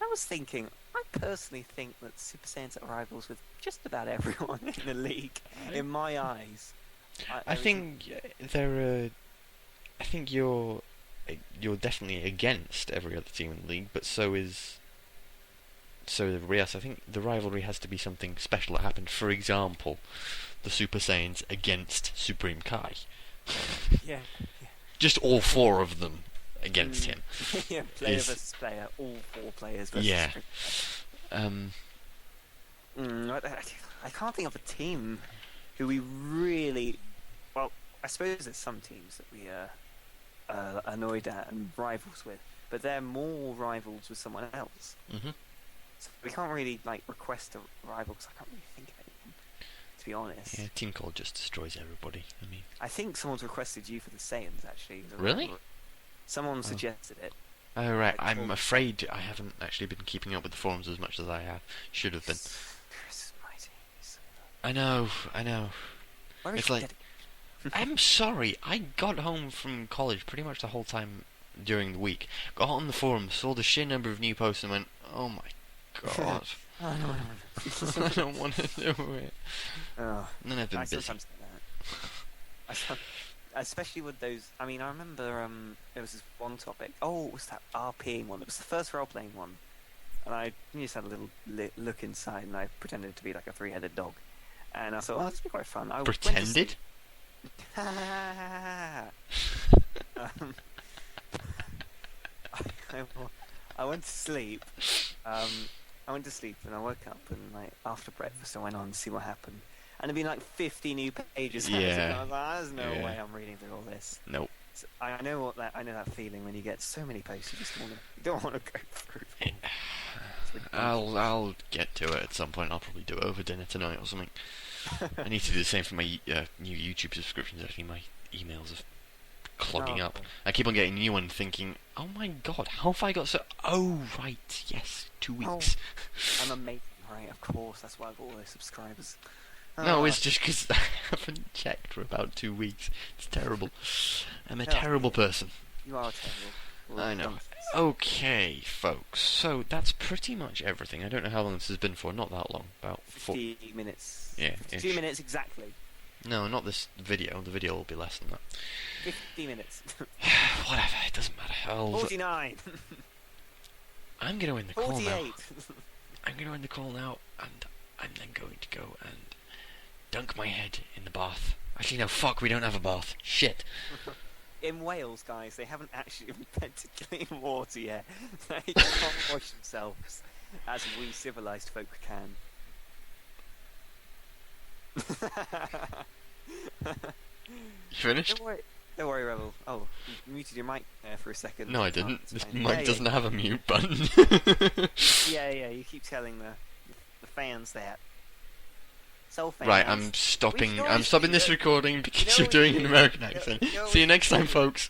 [SPEAKER 2] I was thinking, I personally think that Super Saiyans are rivals with just about everyone in the league. In my eyes,
[SPEAKER 1] I think I think you're definitely against every other team in the league, but so is everybody else. I think the rivalry has to be something special that happened. For example, the Super Saiyans against Supreme Kai.
[SPEAKER 2] Yeah.
[SPEAKER 1] just all four of them against him.
[SPEAKER 2] Yeah, player versus player, all four players versus
[SPEAKER 1] Yeah.
[SPEAKER 2] three players. I can't think of a team who we really. Well, I suppose there's some teams that we are annoyed at and rivals with, but they're more rivals with someone else.
[SPEAKER 1] Mhm.
[SPEAKER 2] So we can't really like request a rival because I can't really think of anyone, to be honest.
[SPEAKER 1] Yeah, Team Cold just destroys everybody. I mean,
[SPEAKER 2] I think someone's requested you for the Saiyans actually.
[SPEAKER 1] Really?
[SPEAKER 2] Someone suggested it.
[SPEAKER 1] oh right.
[SPEAKER 2] Like,
[SPEAKER 1] I'm afraid I haven't actually been keeping up with the forums as much as I should have been.
[SPEAKER 2] Chris is mighty. He's so
[SPEAKER 1] I know.
[SPEAKER 2] Where is
[SPEAKER 1] It's
[SPEAKER 2] he
[SPEAKER 1] like-
[SPEAKER 2] dedicated?
[SPEAKER 1] I'm sorry. I got home from college pretty much the whole time during the week. Got on the forums, saw the sheer number of new posts, and went, "Oh my god,
[SPEAKER 2] Oh, no.
[SPEAKER 1] I don't want to do it."
[SPEAKER 2] Oh,
[SPEAKER 1] And then I've been
[SPEAKER 2] I
[SPEAKER 1] busy.
[SPEAKER 2] sometimes get that. Especially with those. I mean, I remember there was this one topic. Oh, it was that RPing one. It was the first role-playing one, and I just had a little look inside, and I pretended to be like a three-headed dog, and I thought, oh, this would be quite fun. I went to
[SPEAKER 1] Pretended?
[SPEAKER 2] sleep. um, I went to sleep. I went to sleep and I woke up and like after breakfast I went on to see what happened, and there'd been like 50 new pages.
[SPEAKER 1] Yeah.
[SPEAKER 2] And I was like, there's no
[SPEAKER 1] Yeah.
[SPEAKER 2] way I'm reading through all this.
[SPEAKER 1] Nope.
[SPEAKER 2] So I know that feeling when you get so many posts you don't want to go through. them all.
[SPEAKER 1] I'll get to it at some point. I'll probably do it over dinner tonight or something. I need to do the same for my new YouTube subscriptions. Actually, my emails are clogging
[SPEAKER 2] Oh,
[SPEAKER 1] up. I keep on getting new one, thinking, "Oh my god, how have I got so?" Oh right, yes, 2 weeks.
[SPEAKER 2] I'm amazing, right? Of course, that's why I've got all those subscribers.
[SPEAKER 1] No,
[SPEAKER 2] Ah,
[SPEAKER 1] it's just because I haven't checked for about 2 weeks. It's terrible. I'm a
[SPEAKER 2] Yeah.
[SPEAKER 1] terrible person.
[SPEAKER 2] You are terrible. Well,
[SPEAKER 1] I know.
[SPEAKER 2] done.
[SPEAKER 1] Okay, folks. So that's pretty much everything. I don't know how long this has been for. Not that long. About
[SPEAKER 2] 50 minutes.
[SPEAKER 1] Yeah,
[SPEAKER 2] 52
[SPEAKER 1] ish.
[SPEAKER 2] minutes exactly.
[SPEAKER 1] No, not this video. The video will be less than that.
[SPEAKER 2] 50 minutes.
[SPEAKER 1] Whatever. It doesn't matter.
[SPEAKER 2] 49.
[SPEAKER 1] I'm gonna win the call now.
[SPEAKER 2] 48.
[SPEAKER 1] I'm gonna win the call now, and I'm then going to go and dunk my head in the bath. Actually, no. Fuck. We don't have a bath. Shit.
[SPEAKER 2] In Wales, guys, they haven't actually invented clean water yet. They can't wash themselves as we civilized folk can.
[SPEAKER 1] You finished?
[SPEAKER 2] Don't worry, Rebel. Oh, you muted your mic there for a second.
[SPEAKER 1] No, I
[SPEAKER 2] Oh,
[SPEAKER 1] didn't.
[SPEAKER 2] it's
[SPEAKER 1] This
[SPEAKER 2] fine.
[SPEAKER 1] mic
[SPEAKER 2] Yeah,
[SPEAKER 1] doesn't have a mute button.
[SPEAKER 2] Yeah, you keep telling the fans that. So fans.
[SPEAKER 1] Right, I'm stopping.
[SPEAKER 2] know
[SPEAKER 1] I'm
[SPEAKER 2] it's-
[SPEAKER 1] stopping
[SPEAKER 2] you
[SPEAKER 1] this
[SPEAKER 2] know-
[SPEAKER 1] recording because
[SPEAKER 2] you
[SPEAKER 1] you're
[SPEAKER 2] know
[SPEAKER 1] doing
[SPEAKER 2] it's-
[SPEAKER 1] an American
[SPEAKER 2] you know-
[SPEAKER 1] accent.
[SPEAKER 2] you know
[SPEAKER 1] See you
[SPEAKER 2] it's-
[SPEAKER 1] next time, folks.